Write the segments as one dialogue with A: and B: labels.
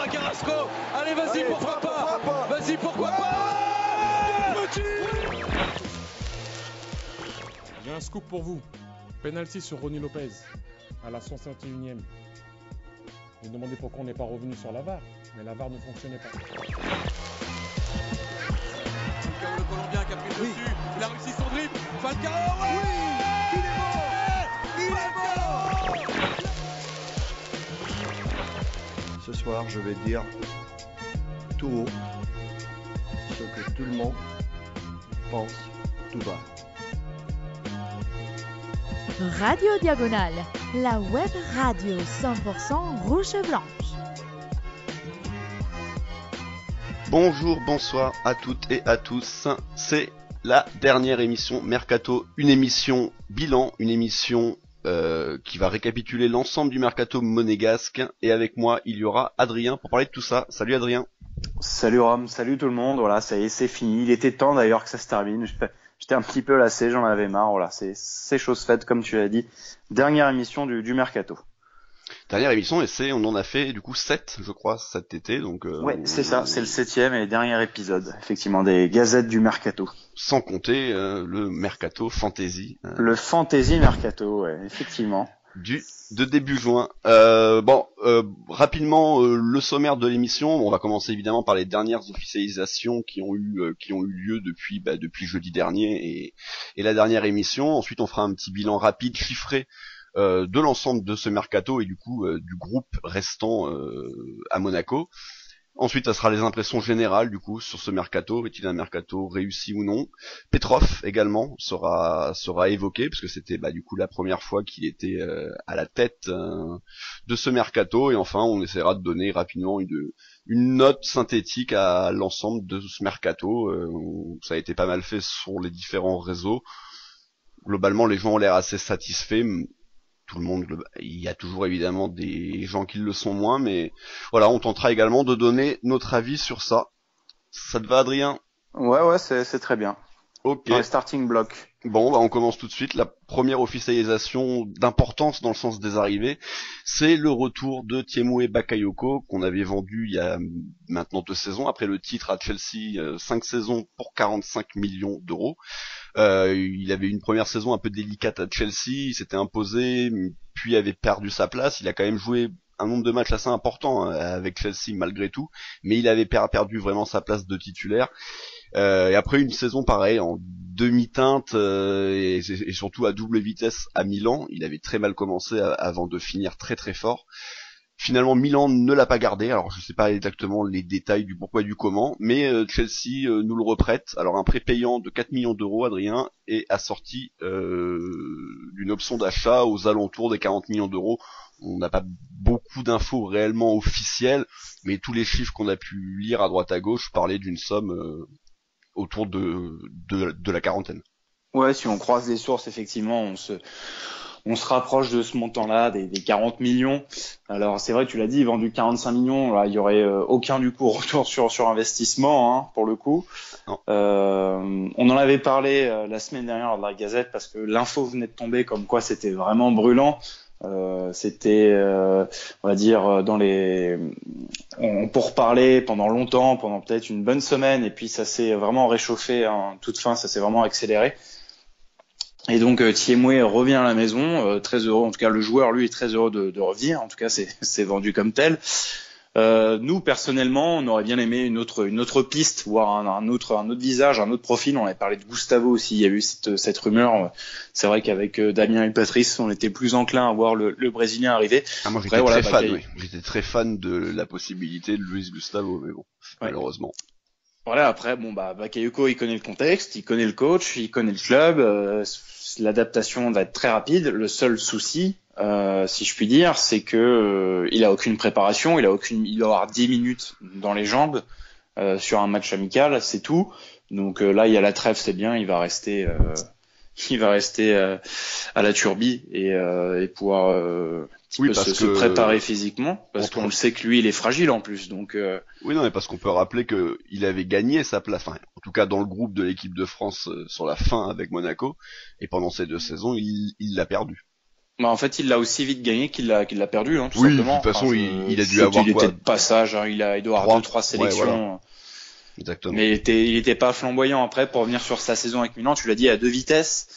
A: à Carrasco. Allez, vas-y, pourquoi pas. Vas-y, pourquoi pas.
B: J'ai un scoop pour vous. Penalty sur Ronny Lopez à la 151e. Vous me demandez pourquoi on n'est pas revenu sur la VAR, mais la VAR ne fonctionnait pas.
A: Le Colombien qui a pris le dessus, il a réussi son dribble. Falcao, ouais, oui, il est bon.
C: Ce soir, je vais dire tout haut ce que tout le monde pense tout bas.
D: Radio Diagonale, la web radio 100% rouge et blanche.
E: Bonjour, bonsoir à toutes et à tous. C'est la dernière émission Mercato, une émission bilan, une émission qui va récapituler l'ensemble du Mercato monégasque. Et avec moi, il y aura Adrien pour parler de tout ça. Salut Adrien.
F: Salut Rome, salut tout le monde. Voilà, ça y est, c'est fini. Il était temps d'ailleurs que ça se termine. J'étais un petit peu lassé, j'en avais marre. Voilà, c'est chose faite, comme tu l'as dit. Dernière émission du Mercato.
E: Dernière émission, et on en a fait du coup 7, je crois, cet été. Donc,
F: ouais, c'est ça, c'est le 7e et dernier épisode, effectivement, des gazettes du Mercato.
E: Sans compter le Mercato Fantasy.
F: Le Fantasy Mercato, ouais, effectivement.
E: De début juin. Rapidement, le sommaire de l'émission. On va commencer évidemment par les dernières officialisations qui ont eu lieu depuis jeudi dernier et la dernière émission. Ensuite, on fera un petit bilan rapide, chiffré de l'ensemble de ce mercato et du coup du groupe restant à Monaco. Ensuite, ça sera les impressions générales du coup sur ce mercato. Est-il un mercato réussi ou non? Petrov également sera évoqué parce que c'était du coup la première fois qu'il était à la tête de ce mercato. Et enfin, on essaiera de donner rapidement une note synthétique à l'ensemble de ce mercato. Ça a été pas mal fait sur les différents réseaux. Globalement, les gens ont l'air assez satisfaits. Tout le monde, il y a toujours évidemment des gens qui le sont moins, mais voilà, on tentera également de donner notre avis sur ça. Ça te va, Adrien?
F: Ouais, c'est très bien.
E: Ok.
F: Dans les starting blocks.
E: Bon, on commence tout de suite. La première officialisation d'importance dans le sens des arrivées, c'est le retour de Tiémoué Bakayoko, qu'on avait vendu il y a maintenant 2 saisons, après le titre à Chelsea, 5 saisons pour 45 millions d'euros. Il avait une première saison un peu délicate à Chelsea, il s'était imposé, puis avait perdu sa place. Il a quand même joué un nombre de matchs assez important avec Chelsea malgré tout, mais il avait perdu vraiment sa place de titulaire. Et après une saison pareille en demi-teinte et surtout à double vitesse à Milan, il avait très mal commencé avant de finir très très fort. Finalement, Milan ne l'a pas gardé. Alors, je sais pas exactement les détails du pourquoi et du comment, mais Chelsea nous le reprête. Alors, un prêt payant de 4 millions d'euros, Adrien, est assorti d'une option d'achat aux alentours des 40 millions d'euros. On n'a pas beaucoup d'infos réellement officielles, mais tous les chiffres qu'on a pu lire à droite à gauche parlaient d'une somme autour de la quarantaine.
F: Ouais, si on croise les sources, effectivement, on se rapproche de ce montant-là, des 40 millions. Alors, c'est vrai, tu l'as dit, vendu 45 millions, là, il y aurait aucun, du coup, retour sur investissement, hein, pour le coup. On en avait parlé la semaine dernière lors de la Gazette, parce que l'info venait de tomber comme quoi c'était vraiment brûlant. C'était, on va dire, on pourparlait pendant longtemps, pendant peut-être une bonne semaine, et puis ça s'est vraiment réchauffé, hein, toute fin, ça s'est vraiment accéléré. Et donc Tiémoué revient à la maison, très heureux. En tout cas, le joueur lui est très heureux de revenir. En tout cas, c'est vendu comme tel. Nous personnellement, on aurait bien aimé une autre piste, voire un autre visage, un autre profil. On avait parlé de Gustavo aussi. Il y a eu cette rumeur. C'est vrai qu'avec Damien et Patrice, on était plus enclin à voir le Brésilien arriver.
E: Moi, j'étais très fan. Oui. J'étais très fan de la possibilité de Luis Gustavo, mais bon, malheureusement.
F: Voilà, après, Bakayoko, il connaît le contexte, il connaît le coach, il connaît le club, l'adaptation va être très rapide. Le seul souci, si je puis dire, c'est que il a aucune préparation, il doit avoir 10 minutes dans les jambes, sur un match amical, c'est tout. Donc là, il y a la trêve, c'est bien, il va rester à la turbie et pouvoir se préparer physiquement, parce qu'on le sait que lui il est fragile en plus, donc
E: oui, non, mais parce qu'on peut rappeler que il avait gagné sa place, en tout cas dans le groupe de l'équipe de France sur la fin avec Monaco, et pendant ces 2 saisons il l'a perdu.
F: Bah, en fait, il l'a aussi vite gagné qu'il l'a perdu, hein, tout
E: Oui, de
F: simplement.
E: toute façon,
F: Enfin,
E: il a dû avoir
F: il
E: quoi,
F: était de passage, hein, il doit avoir 2-3 sélections.
E: Ouais, voilà. Exactement.
F: Mais il était pas flamboyant. Après, pour revenir sur sa saison avec Milan, tu l'as dit, à 2 vitesses.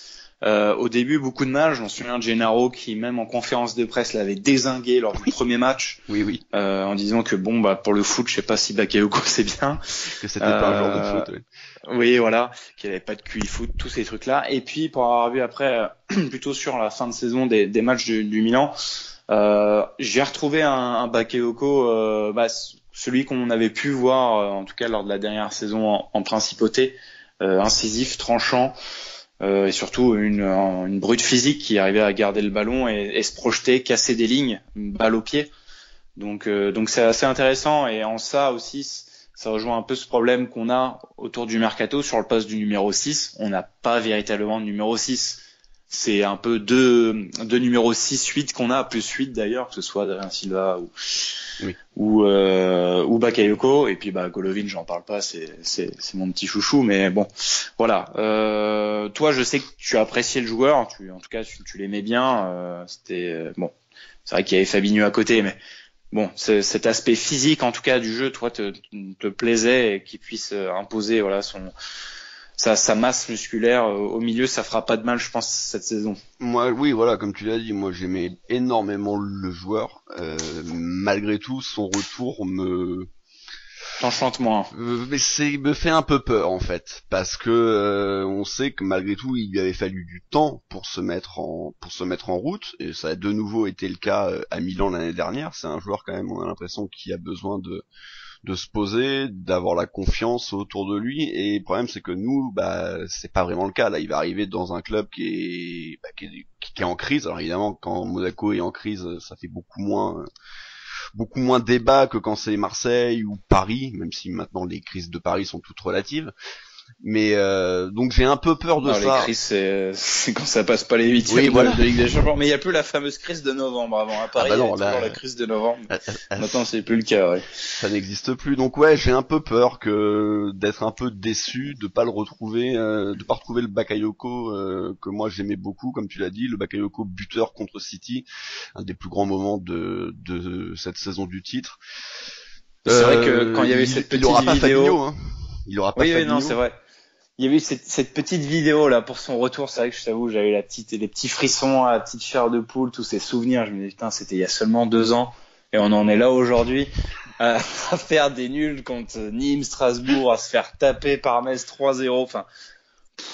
F: Au début, beaucoup de mal. Je m'en souviens de Gennaro qui, même en conférence de presse, l'avait dézingué lors du premier match.
E: Oui.
F: En disant que bon, bah, pour le foot, je sais pas si Bakayoko c'est bien.
E: Que c'était pas un genre de foot, oui.
F: Oui, voilà. Qu'il avait pas de QI foot, tous ces trucs-là. Et puis, pour avoir vu après, plutôt sur la fin de saison des matchs du Milan, j'ai retrouvé un Bakayoko, celui qu'on avait pu voir, en tout cas lors de la dernière saison en principauté, incisif, tranchant, et surtout une brute physique qui arrivait à garder le ballon et se projeter, casser des lignes, balle au pied. Donc c'est assez intéressant, et en ça aussi, ça rejoint un peu ce problème qu'on a autour du mercato sur le poste du numéro 6. On n'a pas véritablement de numéro 6. C'est un peu deux numéros 6-8 qu'on a, plus 8 d'ailleurs, que ce soit Adrien Silva ou Bakayoko. Et puis Golovin, j'en parle pas, c'est mon petit chouchou, mais bon, voilà. Toi, je sais que tu as apprécié le joueur, en tout cas tu l'aimais bien. C'était bon, c'est vrai qu'il y avait Fabinho à côté, mais bon, cet aspect physique en tout cas du jeu, toi, te plaisait, et qu'il puisse imposer sa masse musculaire au milieu, ça fera pas de mal, je pense, cette saison.
E: Moi, oui, voilà, comme tu l'as dit, moi j'aimais énormément le joueur. Malgré tout, son retour
F: t'enchante moins.
E: Me fait un peu peur en fait, parce que on sait que malgré tout, il lui avait fallu du temps pour se mettre en route, et ça a de nouveau été le cas à Milan l'année dernière. C'est un joueur quand même, on a l'impression qu'il a besoin de se poser, d'avoir la confiance autour de lui, et le problème c'est que nous, c'est pas vraiment le cas. Là, il va arriver dans un club qui est en crise. Alors évidemment, quand Monaco est en crise, ça fait beaucoup moins débat que quand c'est Marseille ou Paris, même si maintenant les crises de Paris sont toutes relatives. Mais donc j'ai un peu peur de ça.
F: Les crises, c'est quand ça passe pas les huitièmes de Ligue des Champions. Mais il y a plus la fameuse crise de novembre. Avant à Paris, il y avait toujours la crise de novembre. Maintenant, c'est plus le cas. Ouais.
E: Ça n'existe plus. Donc ouais, j'ai un peu peur d'être un peu déçu, de pas le retrouver, de pas retrouver le Bakayoko que moi j'aimais beaucoup, comme tu l'as dit, le Bakayoko buteur contre City, un des plus grands moments de cette saison du titre.
F: C'est vrai que quand il y avait cette petite vidéo,
E: hein. Il aura pas Fabinho.
F: Non, c'est vrai. Il y avait eu cette petite vidéo là pour son retour. C'est vrai que je t'avoue, j'avais les petits frissons, la petite chair de poule, tous ces souvenirs. Je me disais putain, c'était il y a seulement 2 ans, et on en est là aujourd'hui à faire des nuls contre Nîmes, Strasbourg, à se faire taper par Metz 3-0. Enfin,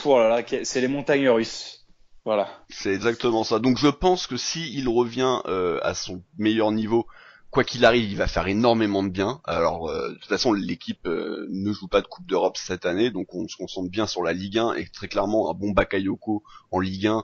F: oh là là, c'est les montagnes russes. Voilà.
E: C'est exactement ça. Donc je pense que si il revient à son meilleur niveau, quoi qu'il arrive, il va faire énormément de bien. Alors, de toute façon, l'équipe ne joue pas de Coupe d'Europe cette année, donc on se concentre bien sur la Ligue 1, et très clairement, un bon Bakayoko en Ligue 1,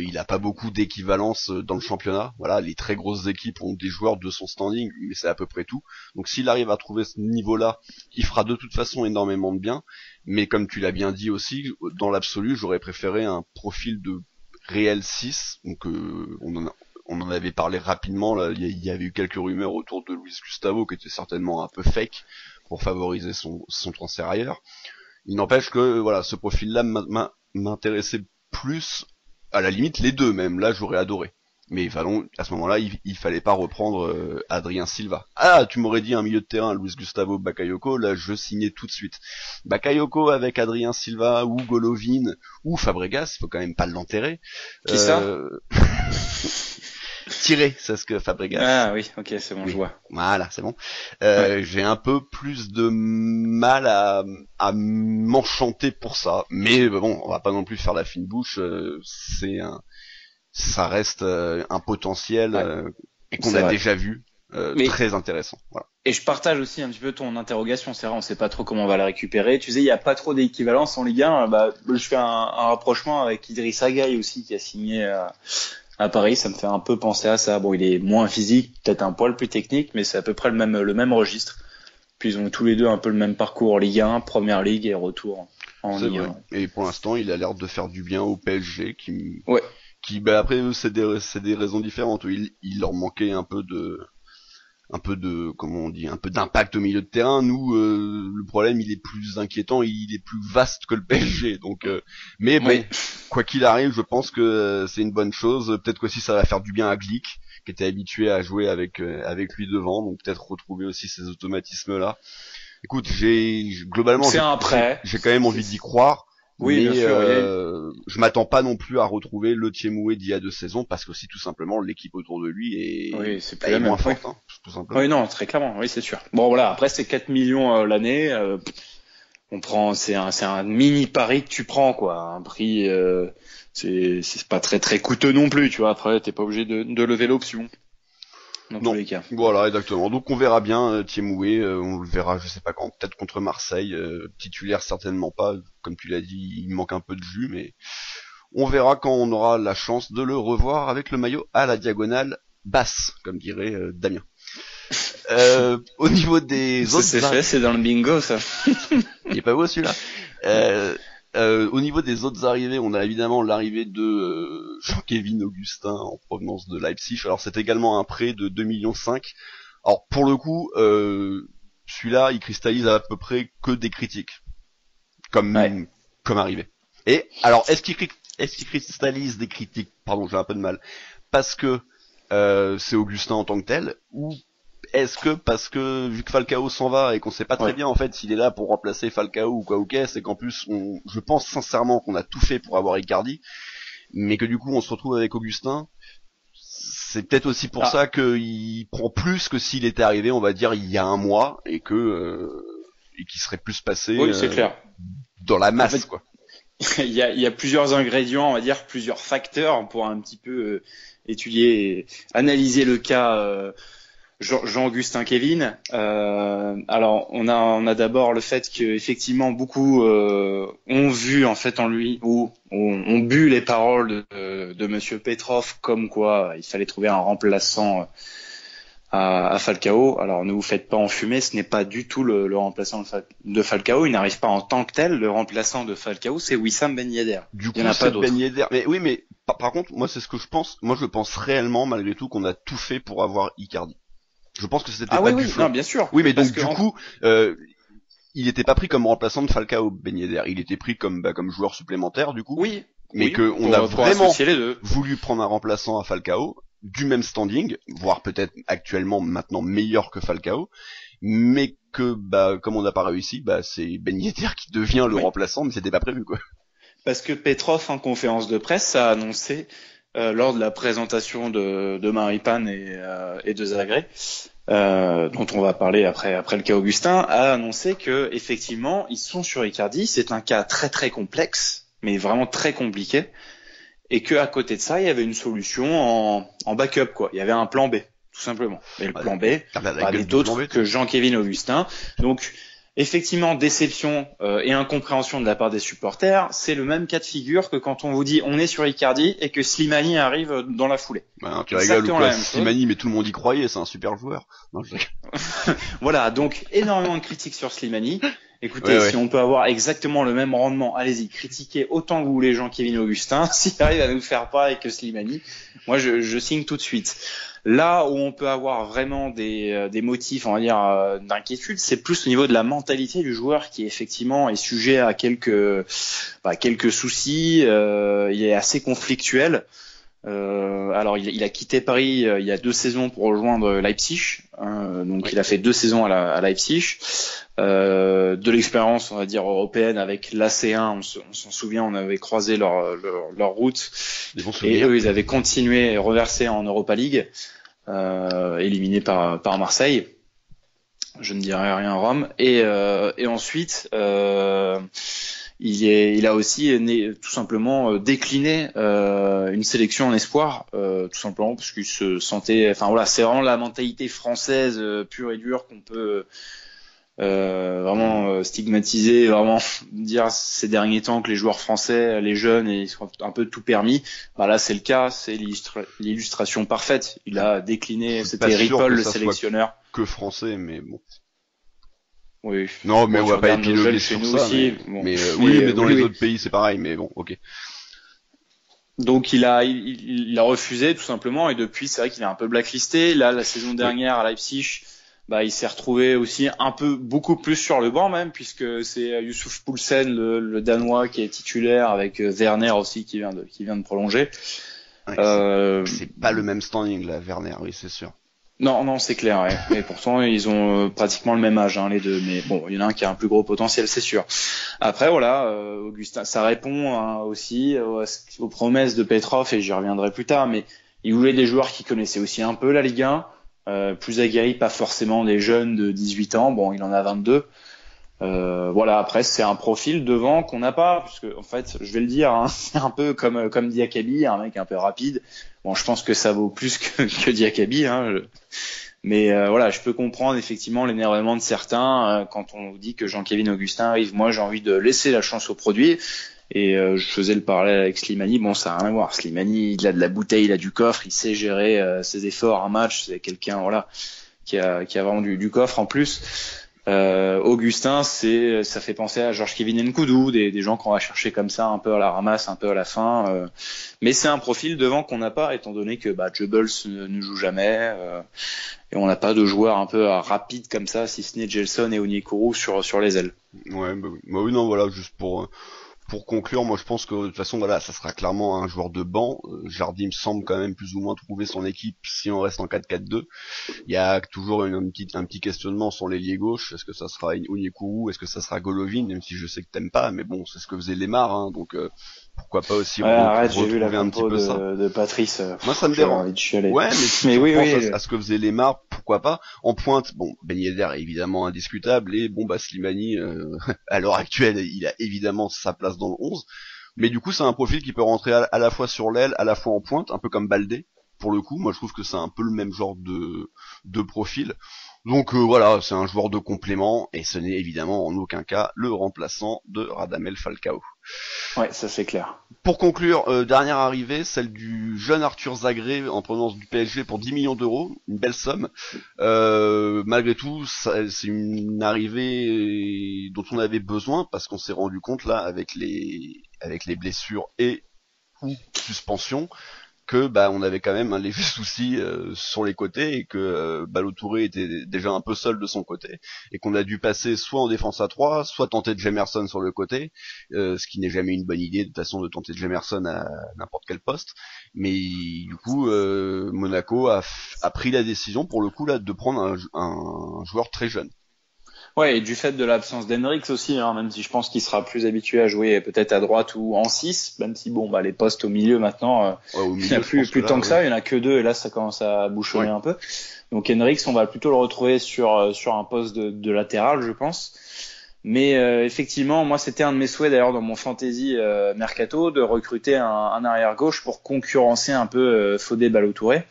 E: il a pas beaucoup d'équivalence dans le championnat. Voilà, les très grosses équipes ont des joueurs de son standing, mais c'est à peu près tout. Donc s'il arrive à trouver ce niveau-là, il fera de toute façon énormément de bien. Mais comme tu l'as bien dit aussi, dans l'absolu, j'aurais préféré un profil de réel 6, donc on en avait parlé rapidement, là, il y avait eu quelques rumeurs autour de Luis Gustavo qui était certainement un peu fake pour favoriser son transfert ailleurs. Il n'empêche que voilà, ce profil-là m'intéressait plus, à la limite les deux même, là j'aurais adoré. Mais à ce moment-là, il fallait pas reprendre Adrien Silva. Ah, tu m'aurais dit un milieu de terrain, Luis Gustavo, Bakayoko, là je signais tout de suite. Bakayoko avec Adrien Silva ou Golovin ou Fabregas, faut quand même pas l'enterrer.
F: Qui ça
E: Tiré, c'est ce que Fabregas.
F: Ah oui, ok, c'est bon, je vois.
E: Voilà, c'est bon. J'ai un peu plus de mal à m'enchanter pour ça. Mais bon, on va pas non plus faire la fine bouche. Ça reste un potentiel et qu'on a déjà vu très intéressant. Voilà.
F: Et je partage aussi un petit peu ton interrogation. C'est vrai, on sait pas trop comment on va la récupérer. Tu sais, il y a pas trop d'équivalence en Ligue 1. Je fais un rapprochement avec Idriss Gueye aussi, qui a signé à Paris. Ça me fait un peu penser à ça. Bon, il est moins physique, peut-être un poil plus technique, mais c'est à peu près le même registre. Puis ils ont tous les deux un peu le même parcours en Ligue 1, Première Ligue et retour en Ligue 1.
E: Et pour l'instant, il a l'air de faire du bien au PSG, qui
F: après
E: c'est des raisons différentes. Il leur manquait un peu comment on dit, un peu d'impact au milieu de terrain. Nous, le problème, il est plus inquiétant, il est plus vaste que le PSG. Donc, mais bon,
F: Oui.
E: quoi qu'il arrive, je pense que c'est une bonne chose. Peut-être qu'aussi ça va faire du bien à Glick, qui était habitué à jouer avec lui devant, donc peut-être retrouver aussi ces automatismes-là. Écoute, globalement,
F: C'est un prêt.
E: j'ai quand même envie d'y croire.
F: Oui,
E: mais
F: bien sûr.
E: je m'attends pas non plus à retrouver le Thiemoué d'il y a 2 saisons, parce que aussi tout simplement l'équipe autour de lui
F: Oui, c'est plus
E: est
F: la même.
E: moins forte, hein, tout simplement.
F: Oui, non, très clairement. Oui, c'est sûr. Bon, voilà. Après, c'est 4 millions l'année. On prend, c'est un mini pari que tu prends, quoi. Un prix, c'est pas très très coûteux non plus, tu vois. Après, t'es pas obligé de lever l'option. Dans
E: Non.
F: tous les cas.
E: Voilà, exactement. Donc on verra bien Thiemoué, on le verra, je sais pas quand, peut-être contre Marseille, titulaire certainement pas, comme tu l'as dit, il manque un peu de jus, mais on verra quand on aura la chance de le revoir avec le maillot à la diagonale basse, comme dirait Damien. Au niveau des autres,
F: C'est fait, c'est dans le bingo, ça.
E: il est pas beau celui-là. Au niveau des autres arrivées, on a évidemment l'arrivée de Jean-Kévin Augustin en provenance de Leipzig. Alors c'est également un prêt de 2,5 millions. Alors pour le coup, celui-là, il cristallise à peu près que des critiques, comme arrivée. Et alors, est-ce qu'il cristallise des critiques? Pardon, j'ai un peu de mal. Parce que c'est Augustin en tant que tel, ou est-ce que parce que vu que Falcao s'en va et qu'on sait pas très bien en fait s'il est là pour remplacer Falcao ou quoi ou qu'est-ce, et qu'en plus je pense sincèrement qu'on a tout fait pour avoir Icardi, mais que du coup on se retrouve avec Augustin, c'est peut-être aussi pour ça qu'il prend plus que s'il était arrivé, on va dire, il y a un mois, et qu'il serait plus passé
F: c'est clair.
E: dans la masse,
F: en fait,
E: quoi.
F: Il y a plusieurs ingrédients, on va dire, plusieurs facteurs pour un petit peu étudier et analyser le cas Jean-Augustin Kévin. Alors on a d'abord le fait que effectivement beaucoup ont vu en fait en lui, ou ont bu les paroles de Monsieur Petrov, comme quoi il fallait trouver un remplaçant à Falcao. Alors ne vous faites pas enfumer, ce n'est pas du tout le remplaçant de Falcao. Il n'arrive pas en tant que tel. Le remplaçant de Falcao, c'est Wissam Ben Yedder.
E: Du coup,
F: il n'y en a pas d'autre.
E: Ben Yedder. Mais oui, mais par contre, moi c'est ce que je pense. Moi je pense réellement malgré tout qu'on a tout fait pour avoir Icardi. Je pense que c'était pas du flop.
F: Non, bien sûr.
E: Oui, mais donc du coup, il était pas pris comme remplaçant de Falcao, Ben Yedder. Il était pris comme joueur supplémentaire du coup.
F: Oui.
E: Mais que on a vraiment voulu prendre un remplaçant à Falcao du même standing, voire peut-être actuellement maintenant meilleur que Falcao, mais que comme on n'a pas réussi, c'est Ben Yedder qui devient le remplaçant, mais c'était pas prévu, quoi.
F: Parce que Petrov en conférence de presse a annoncé lors de la présentation de Maripane et de Zagreb, dont on va parler après le cas Augustin, a annoncé que effectivement ils sont sur Icardi. C'est un cas très très complexe, mais vraiment très compliqué, et que à côté de ça il y avait une solution en backup, quoi. Il y avait un plan B, tout simplement. Et le plan B, n'est d'autre que Jean-Kévin Augustin. Donc effectivement, déception et incompréhension de la part des supporters, c'est le même cas de figure que quand on vous dit on est sur Icardi et que Slimani arrive dans la foulée.
E: Tu rigoles ou quoi? Slimani, mais tout le monde y croyait, c'est un super joueur. Non,
F: voilà, donc énormément de critiques sur Slimani. Écoutez, si on peut avoir exactement le même rendement, allez-y, critiquez autant que vous voulez Jean-Kévin Augustin. S'il arrive à nous faire pareil que Slimani, moi je signe tout de suite. Là où on peut avoir vraiment des motifs, on va dire, d'inquiétude, c'est plus au niveau de la mentalité du joueur qui effectivement est sujet à quelques soucis. Il est assez conflictuel. Alors il a quitté Paris il y a 2 saisons pour rejoindre Leipzig. Donc il a fait 2 saisons à Leipzig. De l'expérience, on va dire, européenne avec l'AC1, on s'en souvient, on avait croisé leur route, et eux ils avaient continué et reversé en Europa League, éliminé par Marseille. Je ne dirai rien à Rome. Et ensuite il a aussi tout simplement décliné une sélection en espoir, tout simplement parce qu'il se sentait, enfin voilà, c'est vraiment la mentalité française pure et dure qu'on peut vraiment stigmatiser, vraiment dire ces derniers temps que les joueurs français, les jeunes, ils sont un peu tout permis. Là c'est le cas, c'est l'illustration parfaite. Il a décliné, c'était Ripoll le sélectionneur.
E: Que français, mais bon.
F: Oui.
E: Non, mais on va pas épiloguer sur ça.
F: Aussi.
E: Mais dans les autres pays c'est pareil, mais bon, ok.
F: Donc il a refusé tout simplement, et depuis c'est vrai qu'il est un peu blacklisté. Là, la saison dernière à Leipzig, il s'est retrouvé aussi beaucoup plus sur le banc même, puisque c'est Youssouf Poulsen, le Danois, qui est titulaire, avec Werner aussi qui vient de prolonger.
E: Ouais, c'est pas le même standing là, Werner, oui c'est sûr.
F: Non, c'est clair. Ouais. Mais pourtant, ils ont pratiquement le même âge, hein, les deux. Mais bon, il y en a un qui a un plus gros potentiel, c'est sûr. Après, voilà, Augustin, ça répond aussi aux promesses de Petrov, et j'y reviendrai plus tard. Mais il voulait des joueurs qui connaissaient aussi un peu la Ligue 1, plus aguerris, pas forcément des jeunes de 18 ans. Bon, il en a 22. Voilà, après c'est un profil devant qu'on n'a pas, puisque en fait, je vais le dire, hein, c'est un peu comme Diakaby, un mec un peu rapide. Bon, je pense que ça vaut plus que Diakaby, hein. Mais voilà, je peux comprendre effectivement l'énervement de certains quand on dit que Jean-Kévin Augustin arrive. Moi, j'ai envie de laisser la chance au produit. Et je faisais le parallèle avec Slimani. Bon, ça n'a rien à voir. Slimani, il a de la bouteille, il a du coffre, il sait gérer ses efforts, un match. C'est quelqu'un, voilà, qui a vraiment du coffre en plus. Augustin, ça fait penser à Georges-Kévin Nkoudou, des gens qu'on va chercher comme ça, un peu à la ramasse, un peu à la fin. Mais c'est un profil devant qu'on n'a pas, étant donné que Jebels ne joue jamais, et on n'a pas de joueurs un peu rapide comme ça, si ce n'est Gelson et Onyekuru sur les ailes.
E: Ouais, oui, non, voilà, juste pour conclure, moi je pense que de toute façon voilà, ça sera clairement un joueur de banc. Jardim me semble quand même plus ou moins trouver son équipe si on reste en 4-4-2. Il y a toujours un petit questionnement sur l'ailier gauche. Est-ce que ça sera Onyekuru, est-ce que ça sera Golovin, même si je sais que t'aimes pas, mais bon, c'est ce que faisait Lemar, hein, donc pourquoi pas aussi
F: arrête, j'ai vu la
E: un petit peu ça.
F: De Patrice.
E: Moi ça me dérange.
F: Ouais,
E: mais oui, à ce que faisait Lemar, pourquoi pas. En pointe, bon, Ben Yedder est évidemment indiscutable, et bon Slimani à l'heure actuelle, il a évidemment sa place dans le 11, mais du coup c'est un profil qui peut rentrer à la fois sur l'aile, à la fois en pointe, un peu comme Baldé. Pour le coup, moi je trouve que c'est un peu le même genre de profil. Donc voilà, c'est un joueur de complément, et ce n'est évidemment en aucun cas le remplaçant de Radamel Falcao.
F: Ouais, ça c'est clair.
E: Pour conclure, dernière arrivée, celle du jeune Arthur Zagré en provenance du PSG pour 10 millions d'euros, une belle somme. Malgré tout, c'est une arrivée dont on avait besoin, parce qu'on s'est rendu compte là avec les blessures et ou suspensions que on avait quand même un léger souci sur les côtés, et que Ballo Touré était déjà un peu seul de son côté, et qu'on a dû passer soit en défense à 3, soit tenter de Jemerson sur le côté, ce qui n'est jamais une bonne idée de toute façon de tenter de Jemerson à n'importe quel poste. Mais du coup Monaco a pris la décision pour le coup là de prendre un joueur très jeune.
F: Ouais, et du fait de l'absence d'Henriks aussi, hein, même si je pense qu'il sera plus habitué à jouer peut-être à droite ou en 6, même si les postes au milieu maintenant, il n'y a plus tant que ça, il y en a que 2, et là ça commence à bouchonner un peu. Donc Henriks, on va plutôt le retrouver sur un poste de latéral, je pense. Mais effectivement, moi c'était un de mes souhaits d'ailleurs dans mon fantasy mercato, de recruter un arrière gauche pour concurrencer un peu Fodé Ballo-Touré.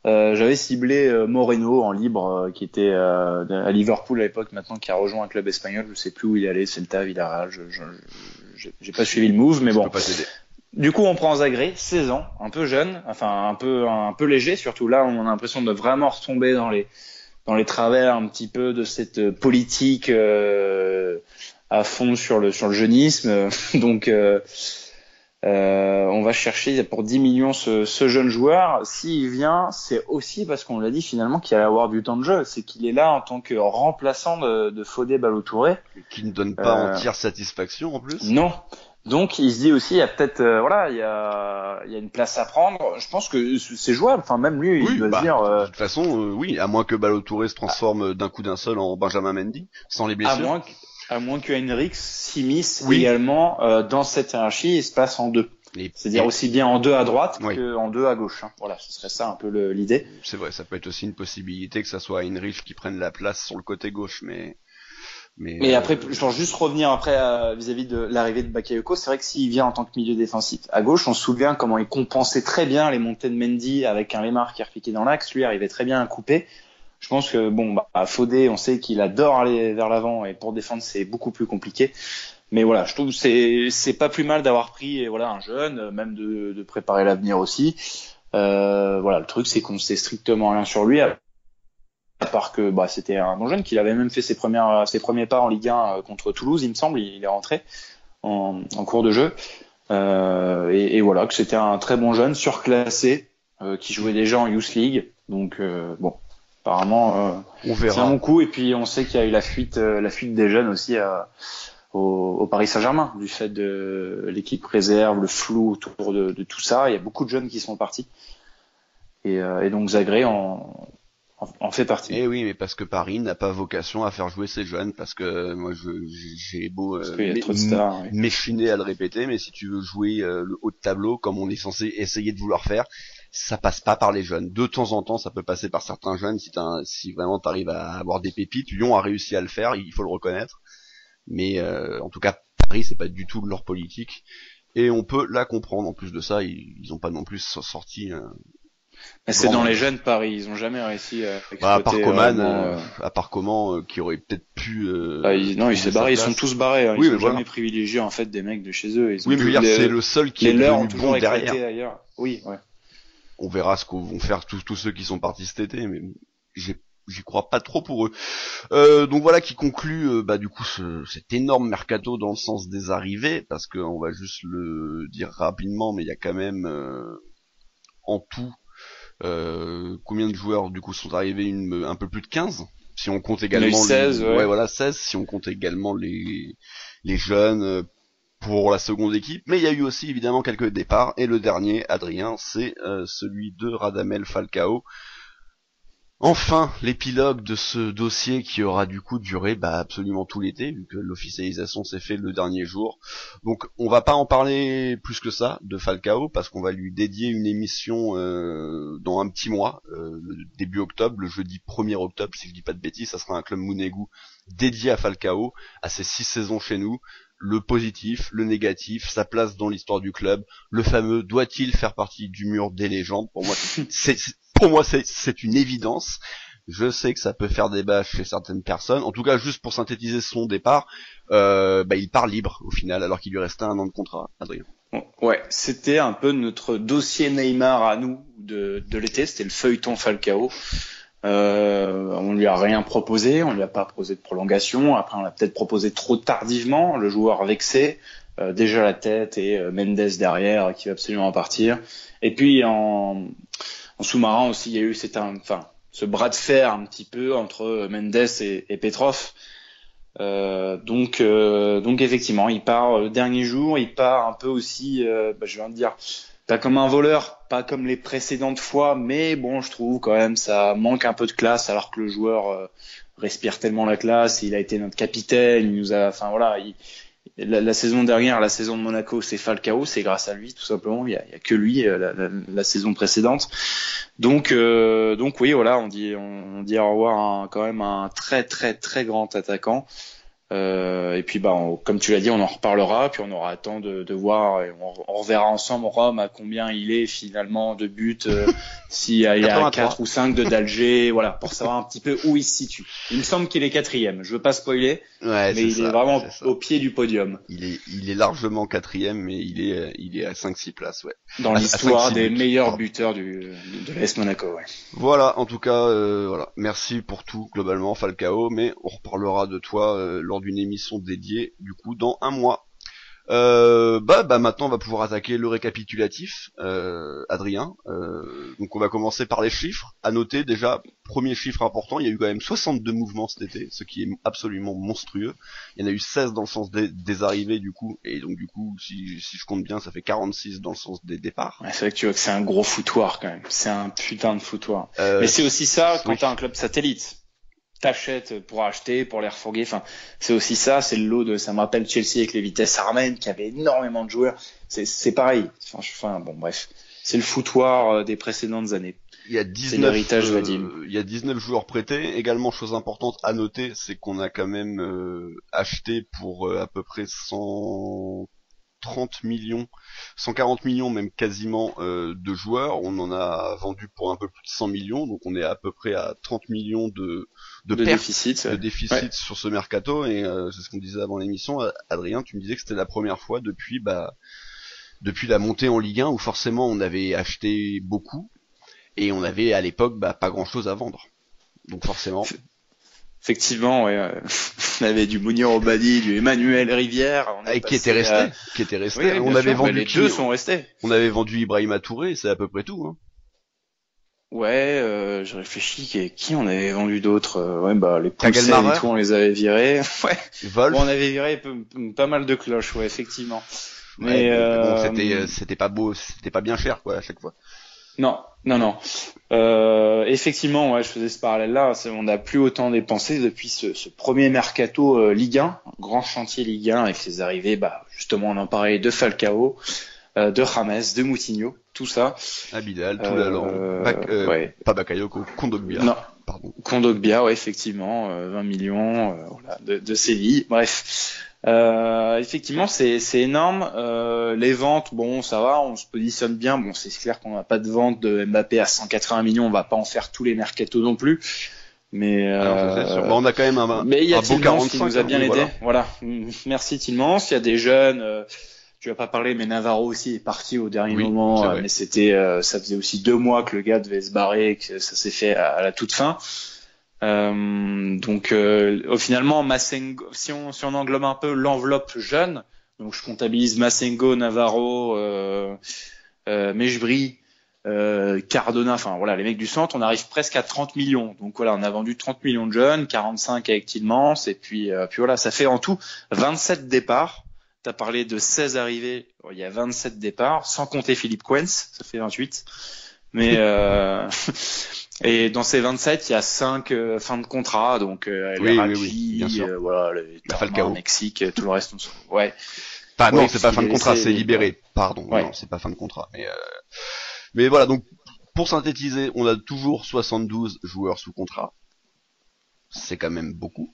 F: J'avais ciblé Moreno en libre, qui était à Liverpool à l'époque, maintenant qui a rejoint un club espagnol, je sais plus où il allait, Celta, Villarreal, j'ai pas suivi le move, mais bon. Du coup, on prend Zagré, 16 ans, un peu jeune, enfin un peu léger, surtout là, on a l'impression de vraiment retomber dans les travers un petit peu de cette politique à fond sur le jeunisme. Donc on va chercher pour 10 millions ce jeune joueur. S'il vient, c'est aussi parce qu'on l'a dit finalement qu'il allait avoir du temps de jeu. C'est qu'il est là en tant que remplaçant de Fodé Ballo-Touré.
E: Qui ne donne pas entière satisfaction en plus.
F: Non. Donc il se dit aussi, il y a peut-être, il y a une place à prendre. Je pense que c'est jouable. Enfin même lui, il doit se dire.
E: De toute façon, oui, à moins que Ballo-Touré se transforme d'un coup d'un seul en Benjamin Mendy, sans les blessures.
F: À moins que Henriks s'immisce également dans cette hiérarchie et se passe en 2. C'est-à-dire aussi bien en 2 à droite qu'en 2 à gauche. Hein. Voilà, ce serait ça un peu l'idée.
E: C'est vrai, ça peut être aussi une possibilité que ça soit Henrich qui prenne la place sur le côté gauche, mais
F: après, je veux juste revenir après vis-à-vis de l'arrivée de Bakayoko. C'est vrai que s'il vient en tant que milieu défensif à gauche, on se souvient comment il compensait très bien les montées de Mendy avec un Lemar qui repiquait dans l'axe. Lui arrivait très bien à couper. Je pense que Fodé, on sait qu'il adore aller vers l'avant, et pour défendre c'est beaucoup plus compliqué. Mais voilà, je trouve que c'est pas plus mal d'avoir pris un jeune, même de préparer l'avenir aussi. Le truc c'est qu'on sait strictement rien sur lui, à part que c'était un bon jeune, qu'il avait même fait ses premiers pas en Ligue 1 contre Toulouse, il me semble, il est rentré en cours de jeu. Et voilà, que c'était un très bon jeune, surclassé, qui jouait déjà en Youth League. Donc bon, apparemment,
E: On
F: c'est un
E: verra.
F: bon coup. Et puis on sait qu'il y a eu la fuite des jeunes aussi au Paris Saint-Germain, du fait de l'équipe réserve, le flou autour de tout ça. Il y a beaucoup de jeunes qui sont partis. Et donc Zagré en fait partie.
E: Eh oui, mais parce que Paris n'a pas vocation à faire jouer ses jeunes, parce que moi j'ai beau
F: Parce qu'il y a trop de stars. Oui.
E: m'échiner à le répéter, mais si tu veux jouer le haut de tableau, comme on est censé essayer de vouloir faire, ça passe pas par les jeunes. De temps en temps, ça peut passer par certains jeunes si vraiment t'arrives à avoir des pépites. Lyon a réussi à le faire, il faut le reconnaître. Mais en tout cas, Paris, c'est pas du tout leur politique. Et on peut la comprendre. En plus de ça, ils ont pas non plus sorti...
F: Mais c'est
E: Grand
F: dans les
E: match.
F: jeunes Paris, ils ont jamais réussi à
E: à part
F: exploiter
E: Coman,
F: vraiment,
E: à part Coman, qui aurait peut-être pu.
F: non, il s'est barré, ils sont tous barrés. Ils
E: Oui,
F: ont
E: mais voilà.
F: jamais privilégié en fait des mecs de chez eux. Ils ont
E: Oui, mais je veux dire,
F: les-
E: c'est le seul qui
F: les
E: est
F: leurs ont
E: devenu
F: toujours
E: bon
F: éclaté
E: derrière.
F: ailleurs. Oui, ouais.
E: On verra ce qu'ont vont faire tous ceux qui sont partis cet été, mais j'y crois pas trop pour eux. Donc voilà qui conclut du coup cet énorme mercato dans le sens des arrivées, parce que on va juste le dire rapidement, mais il y a quand même en tout combien de joueurs du coup sont arrivés, un peu plus de 15 si on compte également
F: Il y en a eu 16, ouais.
E: voilà 16 si on compte également les jeunes pour la seconde équipe, mais il y a eu aussi évidemment quelques départs, et le dernier, Adrien, c'est celui de Radamel Falcao. Enfin, l'épilogue de ce dossier qui aura du coup duré absolument tout l'été, vu que l'officialisation s'est fait le dernier jour. Donc on va pas en parler plus que ça de Falcao, parce qu'on va lui dédier une émission dans un petit mois, le début octobre, le jeudi 1er octobre, si je dis pas de bêtises. Ça sera un club Mounegou dédié à Falcao, à ses 6 saisons chez nous, le positif, le négatif, sa place dans l'histoire du club, le fameux doit-il faire partie du mur des légendes. Pour moi c'est une évidence. Je sais que ça peut faire débat chez certaines personnes. En tout cas, juste pour synthétiser son départ, il part libre au final, alors qu'il lui restait 1 an de contrat. Adrien.
F: Ouais, c'était un peu notre dossier Neymar à nous de l'été, c'était le feuilleton Falcao. On lui a rien proposé, on lui a pas proposé de prolongation. Après, on l'a peut-être proposé trop tardivement. Le joueur vexé, déjà la tête et Mendes derrière qui va absolument partir. Et puis en sous-marin aussi, il y a eu ce bras de fer un petit peu entre Mendes et Petrov. Donc effectivement, il part le dernier jour, il part un peu aussi, je viens de dire, pas comme un voleur, pas comme les précédentes fois, mais bon, je trouve quand même ça manque un peu de classe, alors que le joueur respire tellement la classe. Il a été notre capitaine, il nous a, la saison dernière, la saison de Monaco, c'est Falcao, c'est grâce à lui tout simplement. Il y a que lui la saison précédente. Donc oui, voilà, on dit au revoir quand même un très très très grand attaquant. Et puis comme tu l'as dit, on en reparlera, puis on aura le temps de voir, et on reverra ensemble Rome à combien il est finalement de buts, s'il y a 4 ou 5 d'Alger, voilà, pour savoir un petit peu où il se situe. Il me semble qu'il est 4e, je veux pas spoiler, mais il est vraiment au pied du podium.
E: Il est largement 4e, mais il est à 5-6 places, ouais.
F: Dans l'histoire des meilleurs buteurs de l'AS Monaco, ouais.
E: Voilà, en tout cas, voilà. Merci pour tout, globalement, Falcao, mais on reparlera de toi lors d'une émission dédiée, du coup, dans 1 mois. Maintenant, on va pouvoir attaquer le récapitulatif, Adrien. Donc, on va commencer par les chiffres. À noter, déjà, premier chiffre important, il y a eu quand même 62 mouvements cet été, ce qui est absolument monstrueux. Il y en a eu 16 dans le sens des arrivées, du coup, et donc, du coup, si je compte bien, ça fait 46 dans le sens des départs.
F: Ouais, c'est vrai que tu vois que c'est un gros foutoir, quand même. C'est un putain de foutoir. Mais c'est aussi ça, quand t'as un club satellite. T'achètes pour acheter, pour les refourguer. Enfin, c'est aussi ça, c'est le lot ça me rappelle Chelsea avec les Vitesse Arnhem qui avait énormément de joueurs. C'est pareil. Bon, bref. C'est le foutoir des précédentes années.
E: Il y a 19 joueurs prêtés. Également, chose importante à noter, c'est qu'on a quand même acheté pour à peu près 140 millions, même quasiment, de joueurs. On en a vendu pour un peu plus de 100 millions, donc on est à peu près à 30 millions de
F: déficit
E: ouais. Sur ce mercato, et c'est ce qu'on disait avant l'émission. Adrien, tu me disais que c'était la première fois depuis la montée en Ligue 1 où forcément on avait acheté beaucoup et on avait à l'époque pas grand chose à vendre. Donc forcément.
F: Effectivement, ouais. On avait du Mounir Obadi, du Emmanuel Rivière. On est
E: qui était resté.
F: Oui,
E: on avait vendu
F: les deux sont restés.
E: On avait vendu Ibrahima Touré, c'est à peu près tout. Hein.
F: Ouais, je réfléchis, qui on avait vendu d'autres les Poulsen et tout, on les avait virés. Ouais.
E: Wolf.
F: Bon, on avait viré pas mal de cloches, ouais, effectivement.
E: Mais c'était pas beau, c'était pas bien cher, quoi, à chaque fois.
F: Non. Effectivement, ouais, je faisais ce parallèle-là. On n'a plus autant dépensé depuis ce premier mercato Ligue 1, grand chantier Ligue 1, avec les arrivées, justement, on en parlait de Falcao, de James, de Moutinho, tout ça.
E: Abidal, Toulalan, pas Bakayoko, Kondogbia.
F: Non,
E: pardon.
F: Kondogbia, ouais, effectivement, 20 millions, de Séville. Bref. Effectivement, c'est énorme. Les ventes, bon, ça va, on se positionne bien. Bon, c'est clair qu'on n'a pas de vente de Mbappé à 180 millions. On va pas en faire tous les mercatos non plus. Mais
E: on a quand même un
F: beau
E: 45
F: qui nous a bien aidé. Voilà. Merci Tillmans. Il y a des jeunes. Tu vas pas parler, mais Navarro aussi est parti au dernier moment. Mais c'était, ça faisait aussi 2 mois que le gars devait se barrer, et que ça s'est fait à la toute fin. Finalement, Massengo, si on englobe un peu l'enveloppe jeune, donc je comptabilise Massengo, Navarro, Mejbri, Cardona, enfin voilà, les mecs du centre, on arrive presque à 30 millions. Donc voilà, on a vendu 30 millions de jeunes, 45 avec Tillmans, et puis voilà, ça fait en tout 27 départs. T'as parlé de 16 arrivées, il y a 27 départs, sans compter Philippe Quens, ça fait 28. Mais et dans ces 27, il y a 5 fins de contrat, donc les Raji, voilà, les Falcao, Mexique, tout le reste. Ouais.
E: Non, c'est pas fin de contrat, c'est libéré. Pardon, non, c'est pas fin de contrat. Mais voilà, donc pour synthétiser, on a toujours 72 joueurs sous contrat. C'est quand même beaucoup.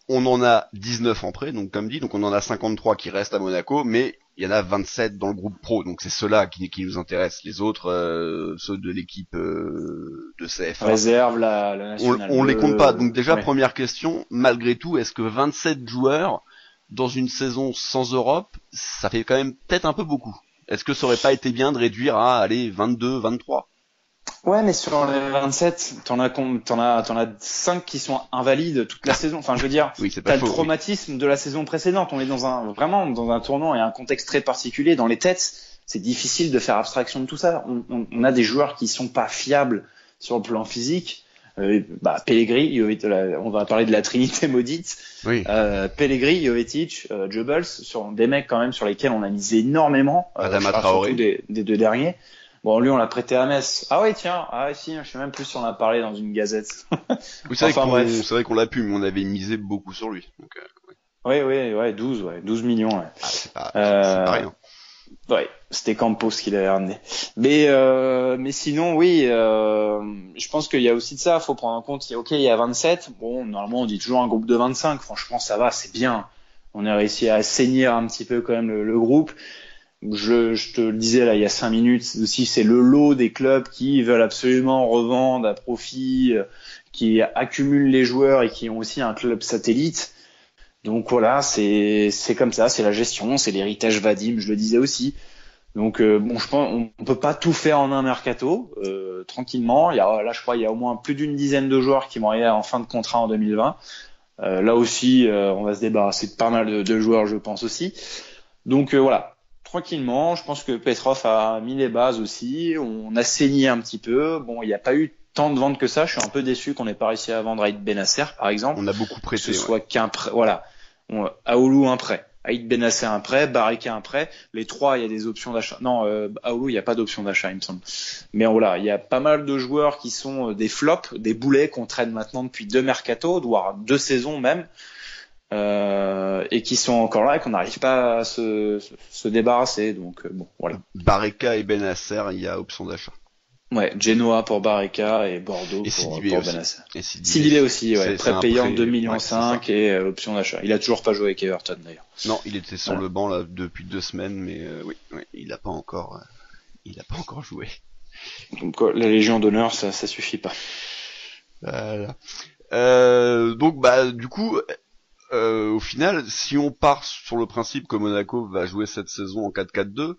E: On en a 19 en prêt, donc comme dit, donc on en a 53 qui restent à Monaco, mais il y en a 27 dans le groupe pro, donc c'est ceux-là qui nous intéressent. Les autres, ceux de l'équipe de CFA.
F: Réserve la nationale.
E: On les compte pas. Donc déjà, première question, malgré tout, est-ce que 27 joueurs dans une saison sans Europe, ça fait quand même peut-être un peu beaucoup? Est-ce que ça aurait pas été bien de réduire à, 22, 23?
F: Ouais, mais sur les 27, t'en as 5 qui sont invalides toute la saison. Enfin, je veux dire, t'as le traumatisme de la saison précédente. On est vraiment dans un tournant et un contexte très particulier. Dans les têtes, c'est difficile de faire abstraction de tout ça. On a des joueurs qui sont pas fiables sur le plan physique. Pellegrini, on va parler de la Trinité maudite.
E: Oui.
F: Pellegrini, Jovetic, Goebbels, sur des mecs quand même sur lesquels on a misé énormément.
E: Adama Traoré.
F: Surtout des 2 derniers. Bon, lui, on l'a prêté à Metz. Ah oui, tiens. Ah si, je sais même plus si on a parlé dans une gazette.
E: Oui, c'est vrai qu'on l'a pu, mais on avait misé beaucoup sur lui. Donc,
F: ouais, 12 millions. Ouais.
E: C'est pas rien.
F: Ouais, c'était Campos qui l'avait ramené. Mais sinon, oui, je pense qu'il y a aussi de ça. Faut prendre en compte. Il y a 27. Bon, normalement, on dit toujours un groupe de 25. Franchement, ça va, c'est bien. On a réussi à assainir un petit peu quand même le groupe. Je te le disais là il y a 5 minutes aussi, c'est le lot des clubs qui veulent absolument revendre à profit, qui accumulent les joueurs et qui ont aussi un club satellite. Donc voilà, c'est comme ça, c'est la gestion, c'est l'héritage Vadim, je le disais aussi. Donc je pense on peut pas tout faire en un mercato, tranquillement. Je crois il y a au moins plus d'une dizaine de joueurs qui vont arriver en fin de contrat en 2020. Là aussi, on va se débarrasser de pas mal de joueurs, je pense aussi. Donc voilà. Tranquillement, je pense que Petrov a mis les bases aussi, on a saigné un petit peu. Bon, il n'y a pas eu tant de ventes que ça, je suis un peu déçu qu'on n'ait pas réussi à vendre Aïd Benasser par exemple.
E: On a beaucoup prêté.
F: Que ce soit qu'un prêt, voilà. Aoulou un prêt, Aïd Benasser un prêt, Barika un prêt. Les 3, il y a des options d'achat. Non, Aoulou, il n'y a pas d'option d'achat, il me semble. Mais voilà, il y a pas mal de joueurs qui sont des flops, des boulets qu'on traîne maintenant depuis 2 mercatos, voire 2 saisons même. Et qui sont encore là et qu'on n'arrive pas à se débarrasser. Donc bon, voilà.
E: Bareka et Benasser, il y a option d'achat.
F: Ouais, Genoa pour Bareka et Bordeaux pour Benasser.
E: Et
F: Sidibé aussi, ouais, prêt payant 2,5 millions et option d'achat. Il a toujours pas joué avec Everton d'ailleurs.
E: Non, il était sur le banc là depuis 2 semaines, mais oui, il a pas encore joué.
F: Donc la Légion d'honneur, ça suffit pas.
E: Voilà. Donc du coup. Au final, si on part sur le principe que Monaco va jouer cette saison en 4-4-2,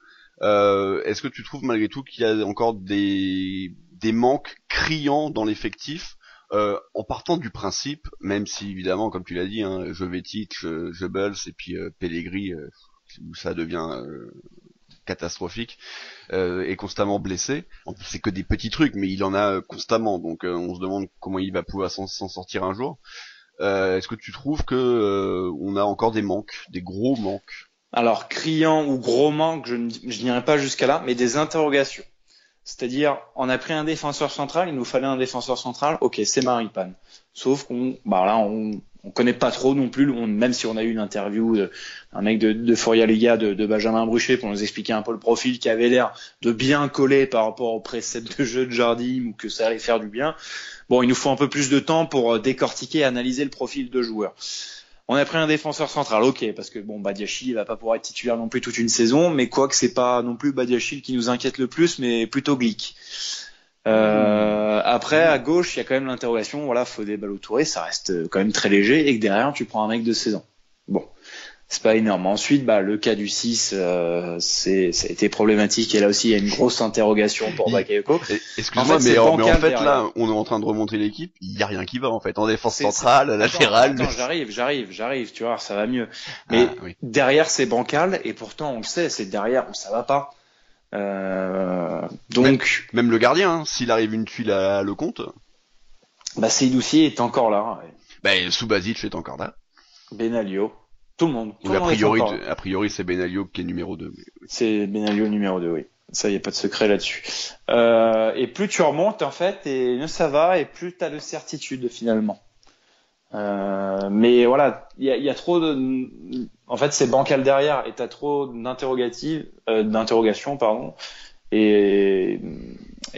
E: est-ce que tu trouves malgré tout qu'il y a encore des manques criants dans l'effectif En partant du principe, même si évidemment, comme tu l'as dit, hein, Jovetic, Goebbels et puis Pellegrini, où ça devient catastrophique, est constamment blessé. En plus, c'est que des petits trucs, mais il en a constamment, donc on se demande comment il va pouvoir s'en sortir un jour. Est-ce que tu trouves que on a encore des manques, des gros manques?
F: Alors, criant ou gros manque, je n'irai pas jusqu'à là, mais des interrogations. C'est-à-dire, on a pris un défenseur central, il nous fallait un défenseur central, ok, c'est Maripane. Sauf qu'on, on connaît pas trop non plus, même si on a eu une interview d'un mec de Foria Liga, de Benjamin Bruchet, pour nous expliquer un peu le profil qui avait l'air de bien coller par rapport au précepte de jeu de Jardim, ou que ça allait faire du bien. Bon, il nous faut un peu plus de temps pour décortiquer et analyser le profil de joueur. On a pris un défenseur central, ok, parce que Badiachil va pas pouvoir être titulaire non plus toute une saison, mais quoique c'est pas non plus Badiachil qui nous inquiète le plus, mais plutôt Glick. Après, à gauche, il y a quand même l'interrogation, voilà, Fodé Ballo-Touré, ça reste quand même très léger, et que derrière, tu prends un mec de 16 ans. Bon. C'est pas énorme. Ensuite, le cas du 6, ça a été problématique, et là aussi, il y a une grosse interrogation pour Bakayoko.
E: Excuse-moi, mais en fait, là, on est en train de remonter l'équipe, il y a rien qui va, en fait. En défense centrale, latérale.
F: Attends, j'arrive, tu vois, ça va mieux. Mais derrière, c'est bancal, et pourtant, on le sait, c'est derrière où ça va pas. Donc.
E: Même le gardien, hein, s'il arrive une tuile à Lecomte.
F: Seydoucier est encore là.
E: Subasic est encore là.
F: Benalio. Tout le monde.
E: A priori, c'est Benalio qui est numéro 2. Mais...
F: C'est Benalio numéro 2, oui. Ça, y a pas de secret là-dessus. Et plus tu remontes, en fait, et mieux ça va, et plus t'as de certitude, finalement. Mais voilà, il y a trop de, en fait, c'est bancal derrière, et t'as trop d'interrogations, pardon. Et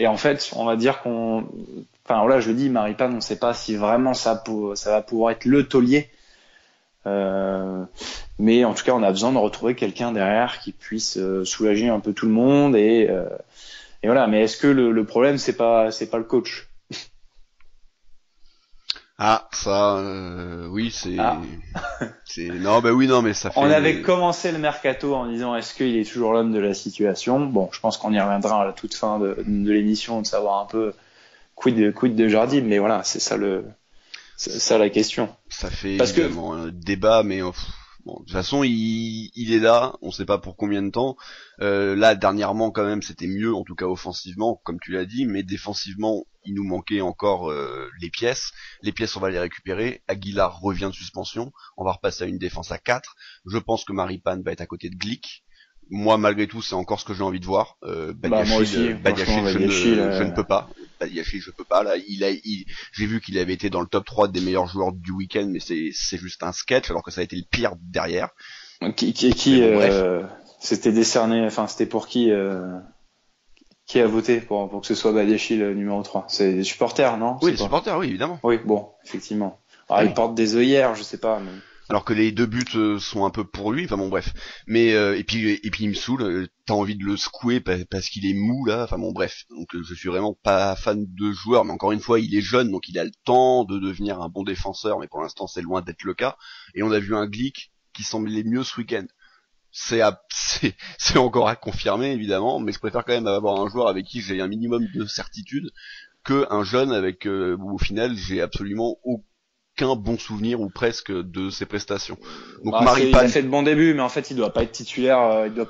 F: en fait, on va dire je le dis, Maripane, on sait pas si vraiment ça va pouvoir être le taulier. Mais en tout cas, on a besoin de retrouver quelqu'un derrière qui puisse soulager un peu tout le monde, et voilà. Mais est-ce que le problème, c'est pas le coach?
E: Ah, ça, oui, c'est, mais ça fait.
F: On avait commencé le mercato en disant, est-ce qu'il est toujours l'homme de la situation? Bon, je pense qu'on y reviendra à la toute fin de l'émission, de savoir un peu quid de Jardim, mais voilà, c'est ça la question.
E: Ça fait évidemment un débat, mais de toute façon, il est là, on sait pas pour combien de temps. Là, dernièrement, quand même, c'était mieux, en tout cas offensivement, comme tu l'as dit, mais défensivement, il nous manquait encore les pièces. Les pièces, on va les récupérer. Aguilar revient de suspension. On va repasser à une défense à 4. Je pense que Maripane va être à côté de Glick. Moi, malgré tout, c'est encore ce que j'ai envie de voir. Badiachil, je ne peux pas. Badiachil, je peux pas. Là, j'ai vu qu'il avait été dans le top 3 des meilleurs joueurs du week-end, mais c'est juste un sketch, alors que ça a été le pire derrière.
F: C'était décerné, enfin, c'était pour qui a voté pour que ce soit Badiachil numéro 3? C'est des supporters, non?
E: Oui, les supporters, oui, évidemment.
F: Oui, bon, effectivement. Alors, ils portent des œillères, je sais pas, mais...
E: Alors que les 2 buts sont un peu pour lui, enfin bon bref. Mais et puis il me saoule, t'as envie de le secouer parce qu'il est mou là, enfin bon bref. Donc je suis vraiment pas fan de joueur, mais encore une fois, il est jeune, donc il a le temps de devenir un bon défenseur, mais pour l'instant c'est loin d'être le cas. Et on a vu un Glick qui semblait mieux ce week-end. C'est encore à confirmer évidemment, mais je préfère quand même avoir un joueur avec qui j'ai un minimum de certitude que un jeune avec où au final j'ai absolument aucun bon souvenir ou presque de ses prestations. Donc
F: il a fait de bons débuts, mais en fait il doit pas être titulaire. Il doit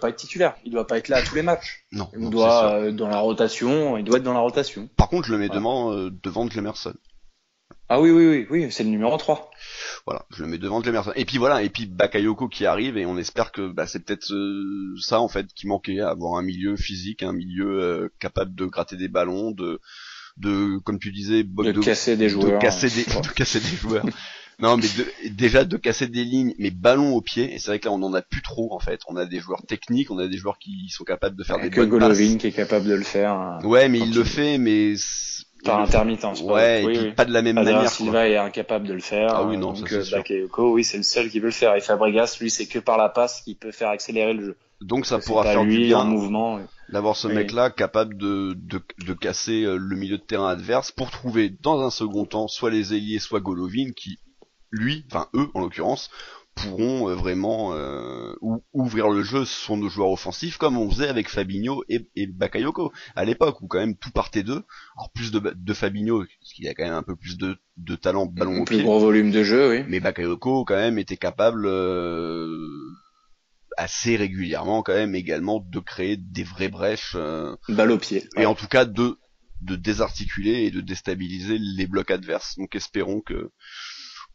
F: pas être là à tous les matchs.
E: Non.
F: Il doit dans la rotation. Il doit être dans la rotation.
E: Par contre, je le mets devant Glemerson.
F: Ah oui, c'est le numéro 3.
E: Voilà, je le mets devant Glemerson. Et puis Bakayoko qui arrive, et on espère que c'est peut-être ça en fait qui manquait, avoir un milieu physique, un milieu capable de gratter des ballons, de comme tu disais,
F: de casser des joueurs.
E: De casser des joueurs. Non, mais déjà de casser des lignes, mais ballon au pied. Et c'est vrai que là, on en a plus trop, en fait. On a des joueurs techniques, on a des joueurs qui sont capables de faire des bonnes passes.
F: Golovin qui est capable de le faire.
E: Ouais, mais il le fait, mais
F: par intermittence.
E: Ouais, et puis pas de la même manière.
F: Silva est incapable de le faire.
E: Ah oui, non,
F: donc
E: ça, c'est
F: Bakayoko, oui, c'est le seul qui peut le faire. Et Fabregas, lui, c'est que par la passe qu'il peut faire accélérer le jeu.
E: Donc ça pourra faire du bien
F: un mouvement,
E: d'avoir ce mec-là capable de casser le milieu de terrain adverse pour trouver dans un second temps soit les ailiers, soit Golovin qui, lui, enfin eux en l'occurrence, pourront vraiment ouvrir le jeu sont nos joueurs offensifs, comme on faisait avec Fabinho et Bakayoko à l'époque, où quand même tout partait d'eux. Alors plus de Fabinho, parce qu'il a quand même un peu plus de talent ballon au pied.
F: Plus gros volume de jeu, oui.
E: Mais Bakayoko quand même était capable assez régulièrement quand même également de créer des vraies brèches.
F: Balle au pied.
E: Et en tout cas de désarticuler et de déstabiliser les blocs adverses. Donc espérons que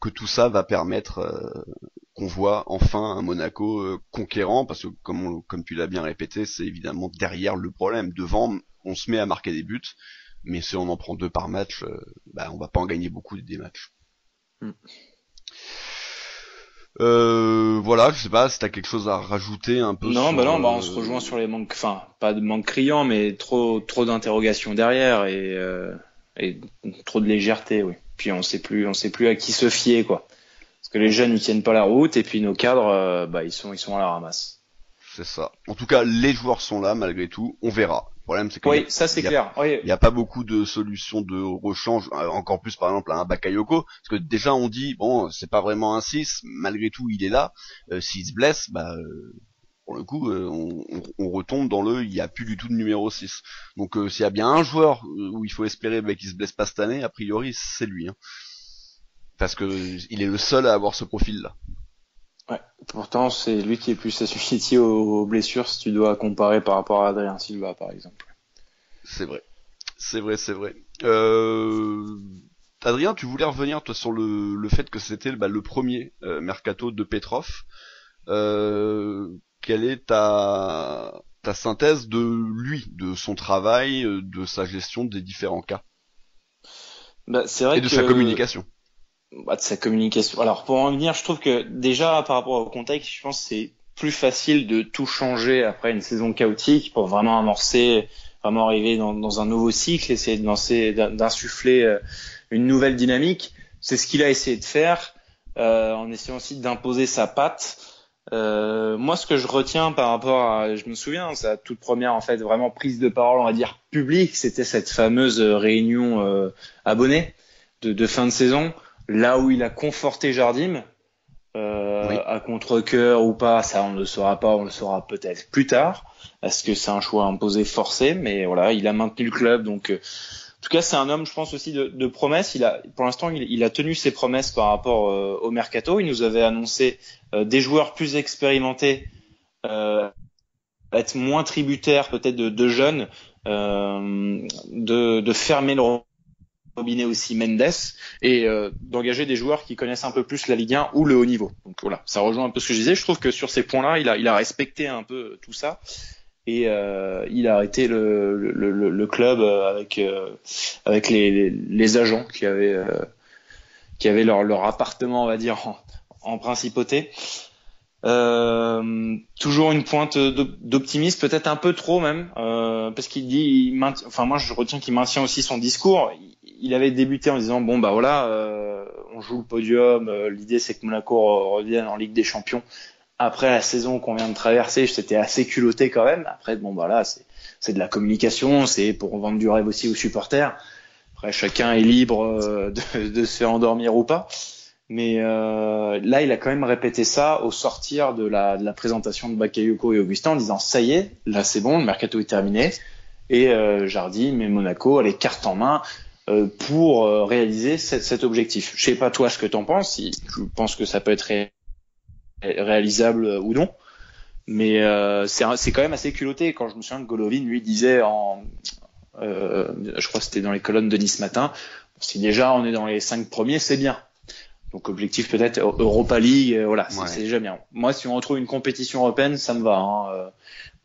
E: tout ça va permettre qu'on voit enfin un Monaco conquérant, parce que comme tu l'as bien répété, c'est évidemment derrière le problème. Devant, on se met à marquer des buts, mais si on en prend 2 par match, on va pas en gagner beaucoup des matchs. Voilà, je sais pas si t'as quelque chose à rajouter un peu.
F: Non, on se rejoint sur les manques, enfin, pas de manque criant, mais trop d'interrogations derrière et trop de légèreté, oui. Puis on sait plus à qui se fier, quoi. Parce que les jeunes ils tiennent pas la route et puis nos cadres, ils sont à la ramasse.
E: C'est ça. En tout cas, les joueurs sont là malgré tout. On verra. Le problème c'est que
F: oui, ça c'est clair. Oui.
E: Il y a pas beaucoup de solutions de rechange, encore plus par exemple à un Bakayoko, parce que déjà on dit bon, c'est pas vraiment un 6, malgré tout il est là. S'il se blesse, pour le coup, on retombe dans il y a plus du tout de numéro 6. Donc s'il y a bien un joueur où il faut espérer qu'il se blesse pas cette année, a priori c'est lui, hein. Parce que il est le seul à avoir ce profil-là.
F: Ouais. Pourtant c'est lui qui est plus assujetti aux blessures, si tu dois comparer par rapport à Adrien Silva par exemple.
E: C'est vrai. Adrien, tu voulais revenir toi sur le fait que c'était le premier mercato de Petrov. Quelle est ta synthèse de lui, de son travail, de sa gestion des différents cas,
F: c'est vrai
E: et de sa communication.
F: De sa communication. Alors pour en venir, je trouve que déjà par rapport au contexte, je pense que c'est plus facile de tout changer après une saison chaotique pour vraiment amorcer, vraiment arriver dans un nouveau cycle, essayer d'insuffler une nouvelle dynamique. C'est ce qu'il a essayé de faire, en essayant aussi d'imposer sa patte. Moi, ce que je retiens par rapport à, je me souviens, sa toute première en fait vraiment prise de parole, on va dire publique, c'était cette fameuse réunion abonnée de fin de saison, là où il a conforté Jardim, oui. À contre-cœur ou pas, ça on ne le saura pas, on le saura peut-être plus tard. Est-ce que c'est un choix imposé, forcé, mais voilà, il a maintenu le club, donc en tout cas c'est un homme, je pense aussi de promesses. Pour l'instant, il a tenu ses promesses par rapport au mercato. Il nous avait annoncé des joueurs plus expérimentés, être moins tributaires peut-être de jeunes, de fermer le robinet aussi Mendes et d'engager des joueurs qui connaissent un peu plus la Ligue 1 ou le haut niveau. Donc voilà, ça rejoint un peu ce que je disais. Je trouve que sur ces points-là, il a respecté un peu tout ça et il a arrêté le club avec les agents qui avaient leur appartement, on va dire, en principauté. Toujours une pointe d'optimisme, peut-être un peu trop même, parce qu'il dit, moi je retiens qu'il maintient aussi son discours. Il avait débuté en disant bon on joue le podium, l'idée c'est que Monaco revienne en Ligue des Champions. Après la saison qu'on vient de traverser, c'était assez culotté quand même. Après c'est de la communication, c'est pour vendre du rêve aussi aux supporters. Après chacun est libre de se faire endormir ou pas. Mais là, il a quand même répété ça au sortir de la présentation de Bakayoko et Augustin en disant ça y est, là c'est bon, le mercato est terminé et Jardim et Monaco a les cartes en main pour réaliser cet objectif. Je sais pas toi ce que t'en penses, si tu penses que ça peut être réalisable ou non, mais c'est quand même assez culotté. Quand je me souviens que Golovin lui disait je crois que c'était dans les colonnes de Nice Matin, si déjà on est dans les 5 premiers, c'est bien. Donc objectif peut-être Europa League, voilà, c'est déjà bien. Moi, si on retrouve une compétition européenne, ça me va. Hein.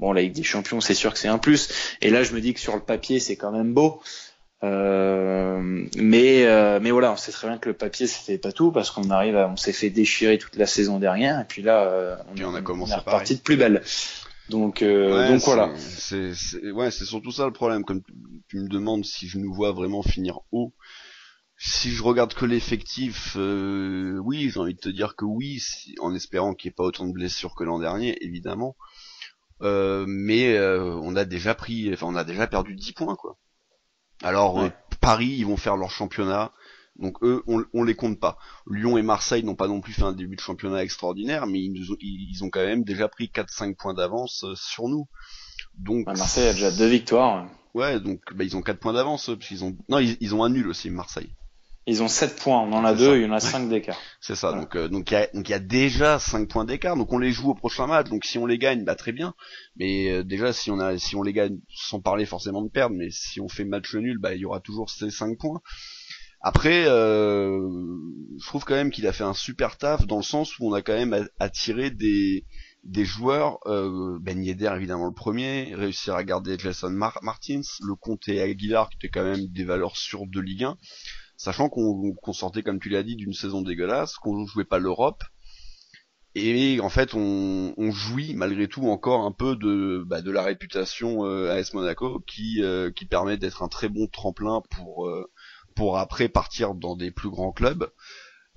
F: Bon, la Ligue des Champions, c'est sûr que c'est un plus. Et là, je me dis que sur le papier, c'est quand même beau. Mais voilà, on sait très bien que le papier, c'était pas tout parce on s'est fait déchirer toute la saison dernière. Et puis là, on est reparti de plus belle. Donc voilà.
E: C'est surtout ça le problème. Comme tu me demandes si je nous vois vraiment finir haut. Si je regarde que l'effectif, oui, j'ai envie de te dire que oui, en espérant qu'il n'y ait pas autant de blessures que l'an dernier, évidemment. Mais on a déjà perdu 10 points, quoi. Alors Paris, ils vont faire leur championnat, Donc eux, on les compte pas. Lyon et Marseille n'ont pas non plus fait un début de championnat extraordinaire, mais ils ont quand même déjà pris 4-5 points d'avance sur nous. Donc
F: Marseille a déjà 2 victoires.
E: Ouais, donc ils ont 4 points d'avance parce qu'ils ont ils ont un nul aussi, Marseille.
F: Ils ont 7 points, on en a 2, il y en a 5 d'écart.
E: C'est ça,
F: voilà.
E: donc il y a déjà 5 points d'écart, donc on les joue au prochain match, donc si on les gagne, bah très bien. Mais déjà si on les gagne, sans parler forcément de perdre, mais si on fait match nul, bah il y aura toujours ces 5 points. Après, je trouve quand même qu'il a fait un super taf dans le sens où on a quand même attiré des joueurs, Ben Yedder évidemment le premier, réussir à garder Jason Martins, Lecomte et Aguilar qui étaient quand même des valeurs sûres de Ligue 1. Sachant qu'on sortait, comme tu l'as dit, d'une saison dégueulasse, qu'on jouait pas l'Europe, et en fait on jouit malgré tout encore un peu de la réputation AS Monaco qui permet d'être un très bon tremplin pour après partir dans des plus grands clubs.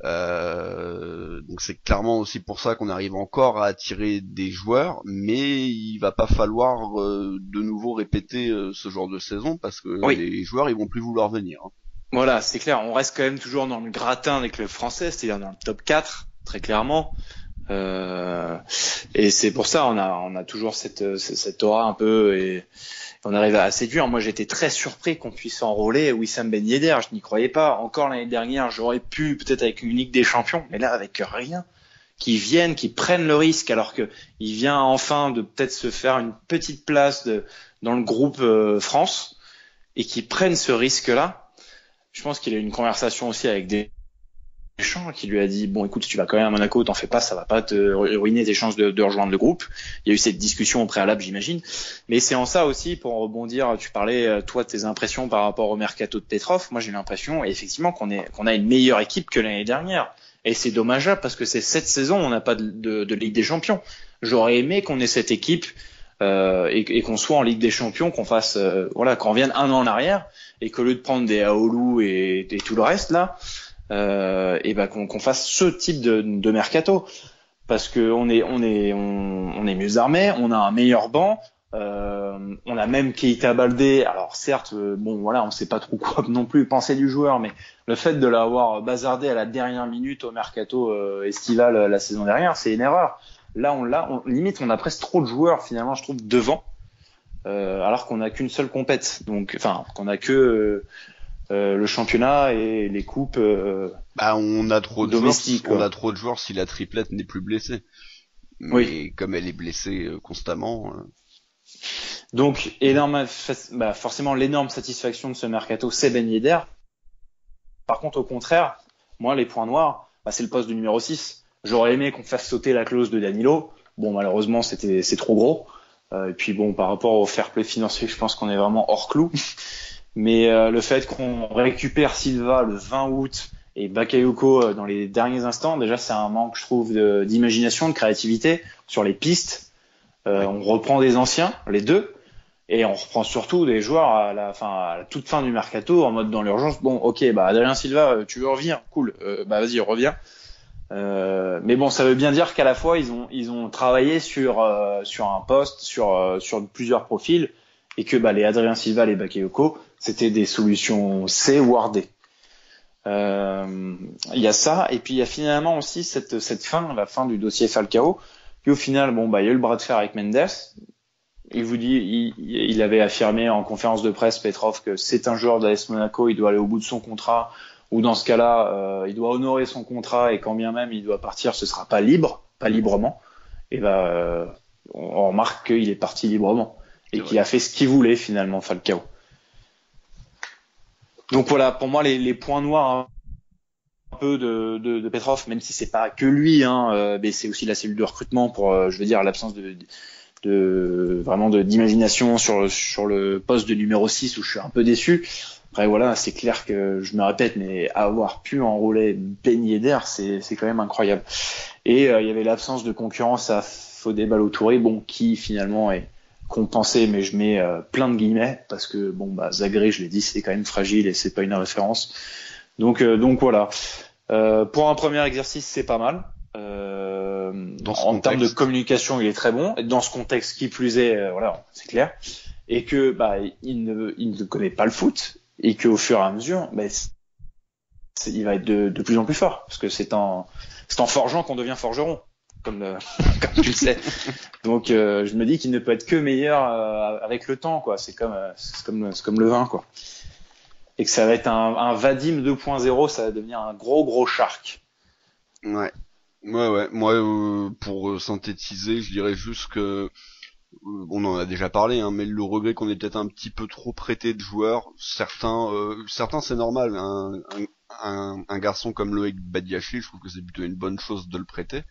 E: Donc c'est clairement aussi pour ça qu'on arrive encore à attirer des joueurs, mais il va pas falloir de nouveau répéter ce genre de saison parce que les joueurs ils vont plus vouloir venir.
F: Voilà, c'est clair, on reste quand même toujours dans le gratin avec le français, c'est-à-dire dans le top 4, très clairement. Et c'est pour ça on a toujours cette aura un peu et on arrive à séduire. Moi j'étais très surpris qu'on puisse enrôler Wissam Ben Yedder, je n'y croyais pas. Encore l'année dernière, j'aurais pu peut-être avec une Ligue des Champions, mais là avec rien. Qui viennent, qui prennent le risque alors que il vient enfin de peut-être se faire une petite place dans le groupe France et qui prennent ce risque-là. Je pense qu'il a eu une conversation aussi avec Deschamps qui lui a dit bon écoute tu vas quand même à Monaco, t'en fais pas, ça va pas te ruiner tes chances de rejoindre le groupe. Il y a eu cette discussion au préalable j'imagine, mais c'est en ça aussi pour rebondir, tu parlais toi de tes impressions par rapport au mercato de Petrov. Moi j'ai l'impression effectivement qu'on a une meilleure équipe que l'année dernière et c'est dommageable parce que c'est cette saison on n'a pas de Ligue des Champions. J'aurais aimé qu'on ait cette équipe et qu'on soit en Ligue des Champions, qu'on fasse qu'on revienne un an en arrière et qu'au lieu de prendre des Aoulou et tout le reste là qu'on fasse ce type de mercato parce que on est mieux armé, on a un meilleur banc, on a même Keita Baldé. Alors certes on sait pas trop quoi non plus penser du joueur, mais le fait de l'avoir bazardé à la dernière minute au mercato estival la saison dernière, c'est une erreur. Là limite on a presque trop de joueurs finalement je trouve devant alors qu'on a qu'une seule compète, donc qu'on a que le championnat et les coupes
E: on a trop de
F: domestiques.
E: On a trop de joueurs si la triplette n'est plus blessée. Mais comme elle est blessée constamment.
F: Donc forcément l'énorme satisfaction de ce mercato c'est Ben Yedder. Par contre au contraire, moi les points noirs, c'est le poste de numéro 6. J'aurais aimé qu'on fasse sauter la clause de Danilo. Bon malheureusement c'est trop gros. Et puis par rapport au fair play financier, je pense qu'on est vraiment hors clou. Mais le fait qu'on récupère Silva le 20 août et Bakayoko dans les derniers instants, déjà c'est un manque je trouve d'imagination, de créativité sur les pistes. On reprend des anciens, les deux, et on reprend surtout des joueurs à la toute fin du mercato en mode dans l'urgence. Bon ok Adrien Silva tu veux revenir, cool, vas-y reviens. Mais ça veut bien dire qu'à la fois ils ont travaillé sur un poste, sur plusieurs profils, et que les Adrien Silva, les Bakayoko, c'était des solutions C voire D. Il y a ça, et puis il y a finalement aussi la fin du dossier Falcao. Puis au final, il y a eu le bras de fer avec Mendes. Il avait affirmé en conférence de presse Petrov que c'est un joueur d'AS Monaco, il doit aller au bout de son contrat, ou dans ce cas-là, il doit honorer son contrat, et quand bien même il doit partir, ce sera pas librement. Et on remarque qu'il est parti librement et qu'il a fait ce qu'il voulait finalement Falcao. Donc voilà, pour moi les points noirs un peu de Petrov, même si c'est pas que lui, mais c'est aussi la cellule de recrutement pour, l'absence d'imagination sur le poste de numéro 6 où je suis un peu déçu. Après c'est clair que je me répète, mais avoir pu enrôler Ben Yedder, c'est quand même incroyable. Et il y avait l'absence de concurrence à Fodé Ballo-Touré, qui finalement est compensé, mais je mets plein de guillemets parce que Zagré, je l'ai dit, c'est quand même fragile et c'est pas une référence. Donc voilà. Pour un premier exercice, c'est pas mal. En termes de communication, il est très bon. Et dans ce contexte, qui plus est, c'est clair. Et que il ne connaît pas le foot et qu'au fur et à mesure, il va être de plus en plus fort, parce que c'est en forgeant qu'on devient forgeron, comme tu le sais. Donc je me dis qu'il ne peut être que meilleur avec le temps, quoi. C'est comme le vin, quoi. Et que ça va être un Vadim 2.0, ça va devenir un gros Shark.
E: Ouais. Moi, pour synthétiser, je dirais juste que on en a déjà parlé, hein, mais le regret qu'on ait peut-être un petit peu trop prêté de joueurs. Certains c'est normal. Un garçon comme Loïc Badiachil, je trouve que c'est plutôt une bonne chose de le prêter.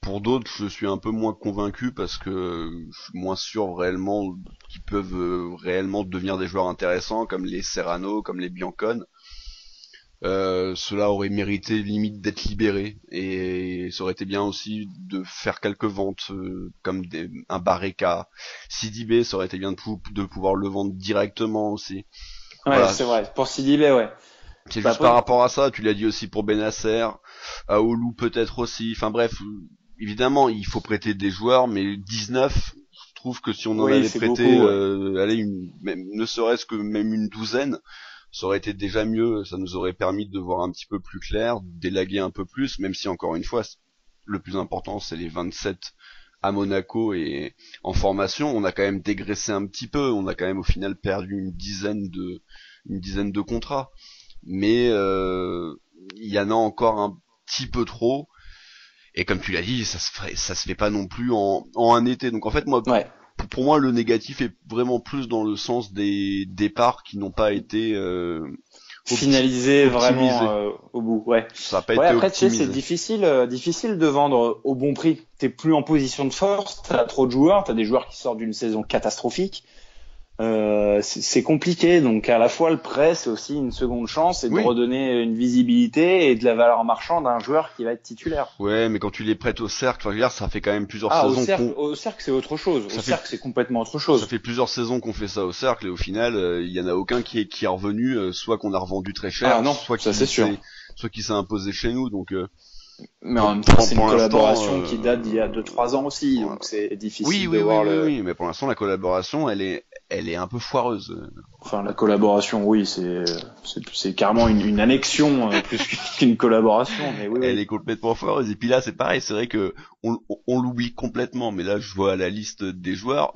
E: Pour d'autres, je suis un peu moins convaincu parce que je suis moins sûr réellement qu'ils peuvent réellement devenir des joueurs intéressants, comme les Serrano, comme les Biancone. Cela aurait mérité limite d'être libéré, et ça aurait été bien aussi de faire quelques ventes comme un Barreca, Sidibé, ça aurait été bien de pouvoir le vendre directement aussi.
F: Ouais, voilà. C'est vrai, pour Sidibé, ouais.
E: C'est juste par rapport à ça, tu l'as dit aussi pour Benasser, à Oulu peut-être aussi, enfin bref, évidemment il faut prêter des joueurs, mais 19, je trouve que si on en avait prêté, ne serait-ce que même une douzaine, ça aurait été déjà mieux, ça nous aurait permis de voir un petit peu plus clair, d'élaguer un peu plus, même si encore une fois, le plus important c'est les 27 à Monaco et en formation, on a quand même dégraissé un petit peu, on a quand même au final perdu une dizaine de contrats, mais il y en a encore un petit peu trop, et comme tu l'as dit, ça se fait pas non plus en un été, donc en fait moi...
F: Ouais.
E: Pour moi, le négatif est vraiment plus dans le sens des départs qui n'ont pas été
F: finalisés vraiment au bout. Ouais.
E: Ça a pas été
F: après,
E: optimisé.
F: Tu sais, c'est difficile de vendre au bon prix. T'es plus en position de force, t'as trop de joueurs, t'as des joueurs qui sortent d'une saison catastrophique. C'est compliqué, donc à la fois le prêt c'est aussi une seconde chance et de redonner une visibilité et de la valeur marchande à un joueur qui va être titulaire.
E: Ouais, mais quand tu les prêtes au cercle, enfin, je veux dire, ça fait quand même plusieurs saisons.
F: Au cercle c'est autre chose. C'est complètement autre chose.
E: Ça fait plusieurs saisons qu'on fait ça au cercle et au final, il y en a aucun qui est revenu, soit qu'on a revendu très cher, soit qui s'est imposé chez nous, donc.
F: Mais en même temps, c'est une collaboration qui date d'il y a 2-3 ans aussi, donc c'est difficile de voir
E: Oui, mais pour l'instant, la collaboration, elle est un peu foireuse.
F: Enfin, la collaboration, oui, c'est carrément une annexion plus qu'une collaboration, mais oui.
E: Elle est complètement foireuse. Et puis là, c'est pareil, c'est vrai que on l'oublie complètement, mais là, je vois la liste des joueurs,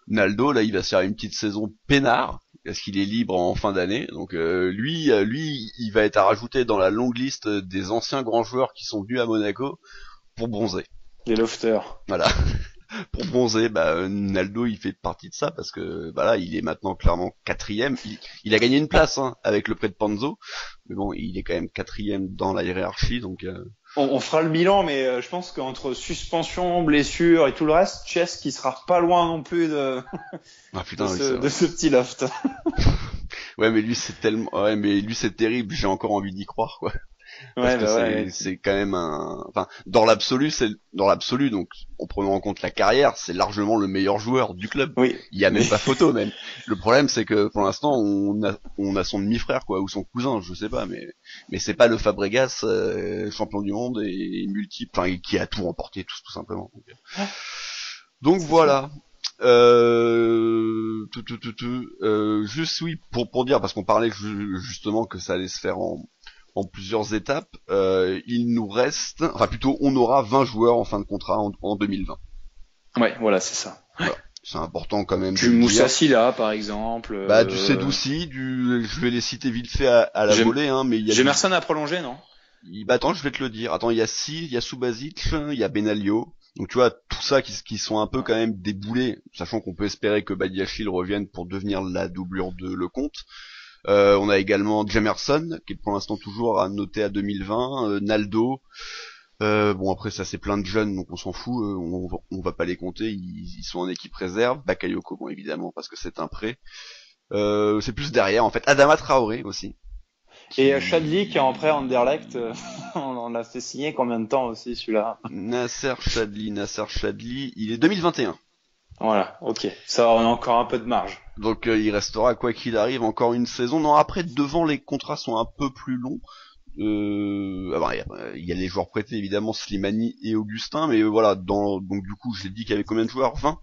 E: Naldo, là, il va se faire une petite saison peinard, parce qu'il est libre en fin d'année, donc lui, il va être à rajouter dans la longue liste des anciens grands joueurs qui sont venus à Monaco pour bronzer.
F: Les lofters.
E: Voilà. Pour bronzer, Naldo, il fait partie de ça, parce que là, il est maintenant clairement 4e. Il a gagné une place avec le prêt de Panzo, mais bon, il est quand même 4e dans la hiérarchie, donc...
F: On fera le bilan, mais je pense qu'entre suspension, blessure et tout le reste, Chess qui sera pas loin non plus de ce petit loft.
E: Ouais, mais lui c'est terrible. J'ai encore envie d'y croire, quoi. Parce que c'est quand même dans l'absolu, donc en prenant en compte la carrière, c'est largement le meilleur joueur du club.
F: Oui.
E: Il y a même pas photo même. Le problème c'est que pour l'instant on a son demi-frère, quoi, ou son cousin, je sais pas, mais c'est pas le Fabregas champion du monde et multiple, qui a tout remporté tout simplement. Donc voilà. Juste oui, pour dire, parce qu'on parlait justement que ça allait se faire en plusieurs étapes, il nous reste, on aura 20 joueurs en fin de contrat en 2020.
F: Ouais, voilà, c'est ça.
E: Voilà. C'est important quand même.
F: Du Moussa Sylla, par exemple.
E: Du Sedoussi, je vais les citer vite fait à la volée, mais il y a...
F: Jemerson a prolongé, non?
E: Attends, je vais te le dire. Attends, il y a Subasic, il y a Benaglio. Donc tu vois, tout ça qui sont un peu quand même déboulés, sachant qu'on peut espérer que Badiachil revienne pour devenir la doublure de Lecomte. On a également Jemerson, qui est pour l'instant toujours à noter à 2020, Naldo. Après ça c'est plein de jeunes, donc on s'en fout, on va pas les compter, ils sont en équipe réserve. Bakayoko, bon évidemment, parce que c'est un prêt. C'est plus derrière en fait. Adama Traoré aussi.
F: Et Chadli qui est en prêt Anderlecht, on l'a fait signer combien de temps aussi celui-là?
E: Nasser Chadli, il est 2021.
F: Voilà, ok. Ça, on a encore un peu de marge.
E: Donc il restera, quoi qu'il arrive, encore une saison. Non, après, devant, les contrats sont un peu plus longs. Il y a les joueurs prêtés, évidemment, Slimani et Augustin, mais voilà, donc du coup, je l'ai dit qu'il y avait combien de joueurs? 20.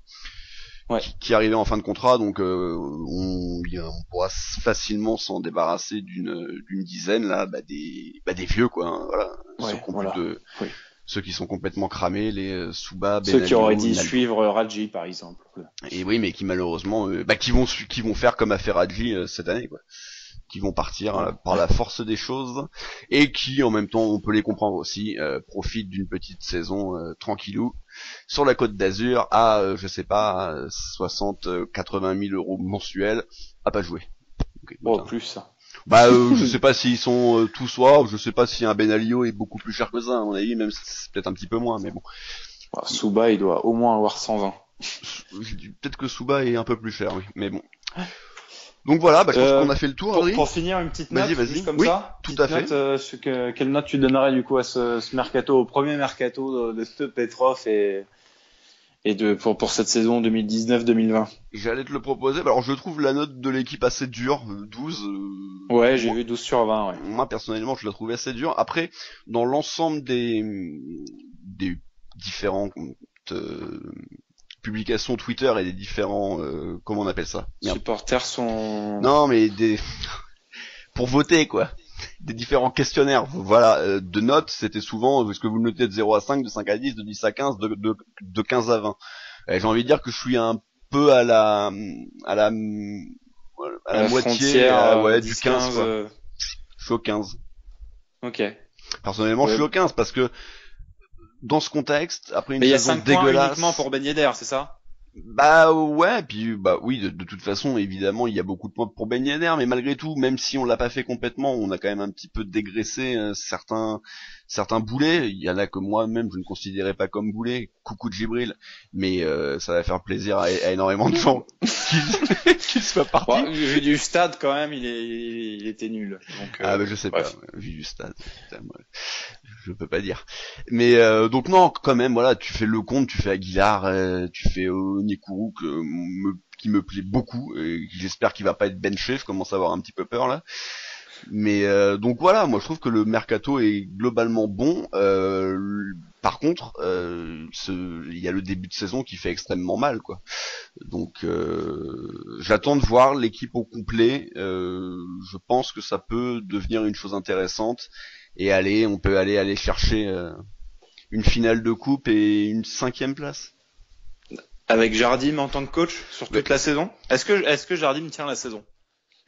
E: qui arrivait en fin de contrat, donc on pourra facilement s'en débarrasser d'une dizaine là, des vieux quoi, hein, voilà, ceux qui sont complètement cramés, les Souba,
F: ceux qui auraient dit
E: Naldo.
F: suivre Radji par exemple.
E: Et oui, mais qui malheureusement, qui vont faire comme a fait Radji cette année quoi, qui vont partir par la force des choses et qui en même temps, on peut les comprendre aussi, profitent d'une petite saison tranquillou sur la Côte d'Azur à je sais pas 60-80 000 euros mensuels à pas jouer. Okay,
F: plus ça.
E: Je sais pas s'ils sont tous waouh, je sais pas si un Ben Alio est beaucoup plus cher que ça à mon avis, même si c'est peut-être un petit peu moins, mais bon.
F: Souba il doit au moins avoir 120.
E: Peut-être que Souba est un peu plus cher, oui, mais bon. Donc voilà, je pense qu'on a fait le tour, Adrien.
F: Pour finir, une petite note, juste comme
E: oui,
F: ça.
E: Tout à fait.
F: Quelle note tu donnerais du coup à ce mercato, au premier mercato de Petrov et pour cette saison 2019-2020?
E: J'allais te le proposer. Alors je trouve la note de l'équipe assez dure, 12.
F: Ouais, j'ai vu 12 sur 20. Ouais.
E: Moi personnellement, je la trouve assez dure. Après, dans l'ensemble des différentes publications Twitter et des différents comment on appelle ça?
F: Supporters sont...
E: Non, mais pour voter quoi. Des différents questionnaires, voilà, de notes, c'était souvent, est-ce que vous notez de 0 à 5, de 5 à 10, de 10 à 15, de 15 à 20. Et j'ai envie de dire que je suis un peu à la moitié, du 15, quoi. Je suis au 15.
F: Ok.
E: Personnellement, je suis au 15 parce que, dans ce contexte, après une saison dégueulasse.
F: Mais il y a 5 points uniquement pour Ben Yedder, c'est ça?
E: Puis oui, de toute façon, évidemment, il y a beaucoup de points pour Ben Yedder, mais malgré tout, même si on l'a pas fait complètement, on a quand même un petit peu dégraissé certains boulets. Il y en a que moi-même je ne considérais pas comme boulets. Coucou de Gibril, mais ça va faire plaisir à énormément de gens qu'il soit parti.
F: Vu du stade quand même, il était nul. Donc,
E: je sais pas, vu du stade, putain, moi, je peux pas dire. Mais donc non, quand même, voilà, tu fais le compte, tu fais Aguilar, tu fais Onyekuru qui me plaît beaucoup, et j'espère qu'il va pas être benché, je commence à avoir un petit peu peur là. Mais donc voilà, moi je trouve que le mercato est globalement bon. Par contre, il y a le début de saison qui fait extrêmement mal, quoi. Donc j'attends de voir l'équipe au complet. Je pense que ça peut devenir une chose intéressante. Et on peut aller chercher une finale de coupe et une 5e place.
F: Avec Jardim en tant que coach sur toute la saison. Est-ce que Jardim tient la saison?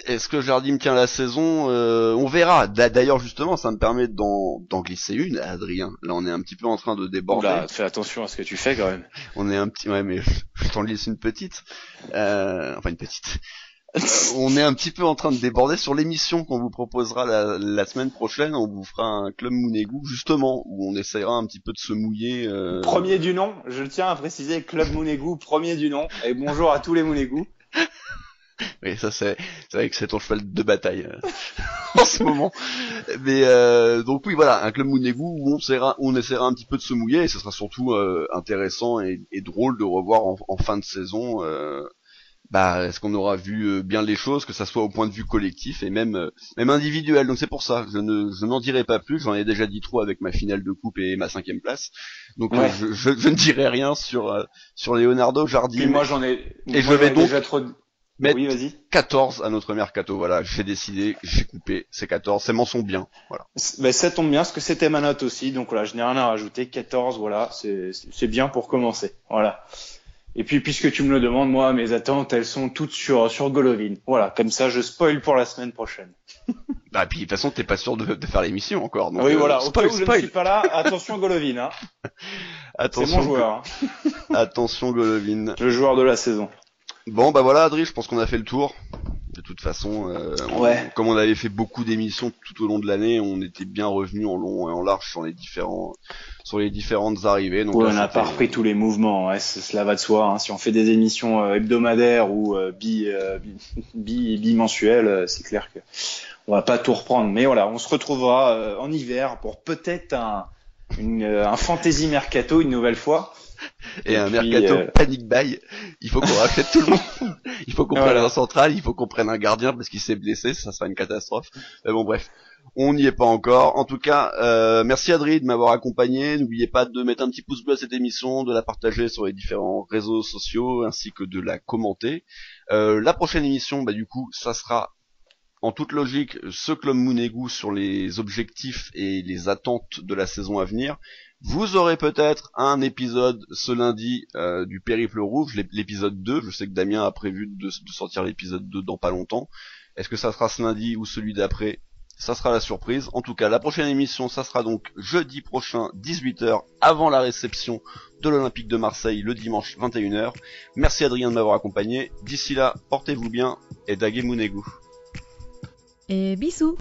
E: Est-ce que Jardim tient la saison? On verra. D'ailleurs, justement, ça me permet d'en glisser une, Adrien. Là, on est un petit peu en train de déborder.
F: Oula, fais attention à ce que tu fais quand même.
E: On est mais je t'en glisse une petite. Enfin, une petite. On est un petit peu en train de déborder sur l'émission qu'on vous proposera la semaine prochaine. On vous fera un club Mounegou, justement, où on essaiera un petit peu de se mouiller.
F: Premier du nom, je tiens à préciser, club Mounegou, premier du nom. Et bonjour à tous les Mounegou.
E: Oui, ça c'est vrai que c'est ton cheval de bataille en ce moment. Mais donc oui, voilà, un club Mounegou où on essaiera un petit peu de se mouiller, et ce sera surtout intéressant et drôle de revoir en fin de saison. Est-ce qu'on aura vu bien les choses, que ça soit au point de vue collectif et même individuel. Donc c'est pour ça, je n'en dirai pas plus. J'en ai déjà dit trop avec ma finale de coupe et ma 5e place. Donc
F: ouais.
E: Je ne dirai rien sur Leonardo Jardim.
F: Puis moi
E: je vais donc mettre
F: oui, vas-y.
E: 14 à notre mercato. Voilà, j'ai décidé, j'ai coupé, c'est 14, ça m'en sont bien. Voilà.
F: Ça tombe bien parce que c'était ma note aussi, donc voilà, je n'ai rien à rajouter. 14, voilà, c'est bien pour commencer. Voilà. Et puis, puisque tu me le demandes, moi, mes attentes, elles sont toutes sur Golovin. Voilà, comme ça, je spoil pour la semaine prochaine.
E: Puis de toute façon, t'es pas sûr de faire l'émission encore. Donc,
F: oui, voilà.
E: Spoil,
F: au cas où je ne suis pas là, attention Golovin. Hein.
E: Attention,
F: c'est mon joueur.
E: Attention Golovin.
F: Le joueur de la saison.
E: Bon, voilà, Adri, je pense qu'on a fait le tour. De toute façon, comme on avait fait beaucoup d'émissions tout au long de l'année, on était bien revenu en long et en large sur les différentes arrivées. Donc
F: on n'a pas repris tous les mouvements, ouais, cela va de soi. Hein. Si on fait des émissions hebdomadaires ou bimensuelles, c'est clair que on va pas tout reprendre. Mais voilà, on se retrouvera en hiver pour peut-être un fantasy mercato une nouvelle fois.
E: Et un mercato panic buy. Il faut qu'on rachète tout le monde. Il faut qu'on prenne un central, il faut qu'on prenne un gardien parce qu'il s'est blessé, ça sera une catastrophe. Mais bon, bref. On n'y est pas encore. En tout cas, merci Adrien de m'avoir accompagné. N'oubliez pas de mettre un petit pouce bleu à cette émission, de la partager sur les différents réseaux sociaux, ainsi que de la commenter. La prochaine émission, du coup, ça sera en toute logique ce Club Mounegou sur les objectifs et les attentes de la saison à venir. Vous aurez peut-être un épisode ce lundi du Périple Rouge, l'épisode 2. Je sais que Damien a prévu de sortir l'épisode 2 dans pas longtemps. Est-ce que ça sera ce lundi ou celui d'après ? Ça sera la surprise. En tout cas, la prochaine émission, ça sera donc jeudi prochain, 18h, avant la réception de l'Olympique de Marseille, le dimanche 21h. Merci Adrien de m'avoir accompagné. D'ici là, portez-vous bien et Dagé Mounegou.
D: Et bisous.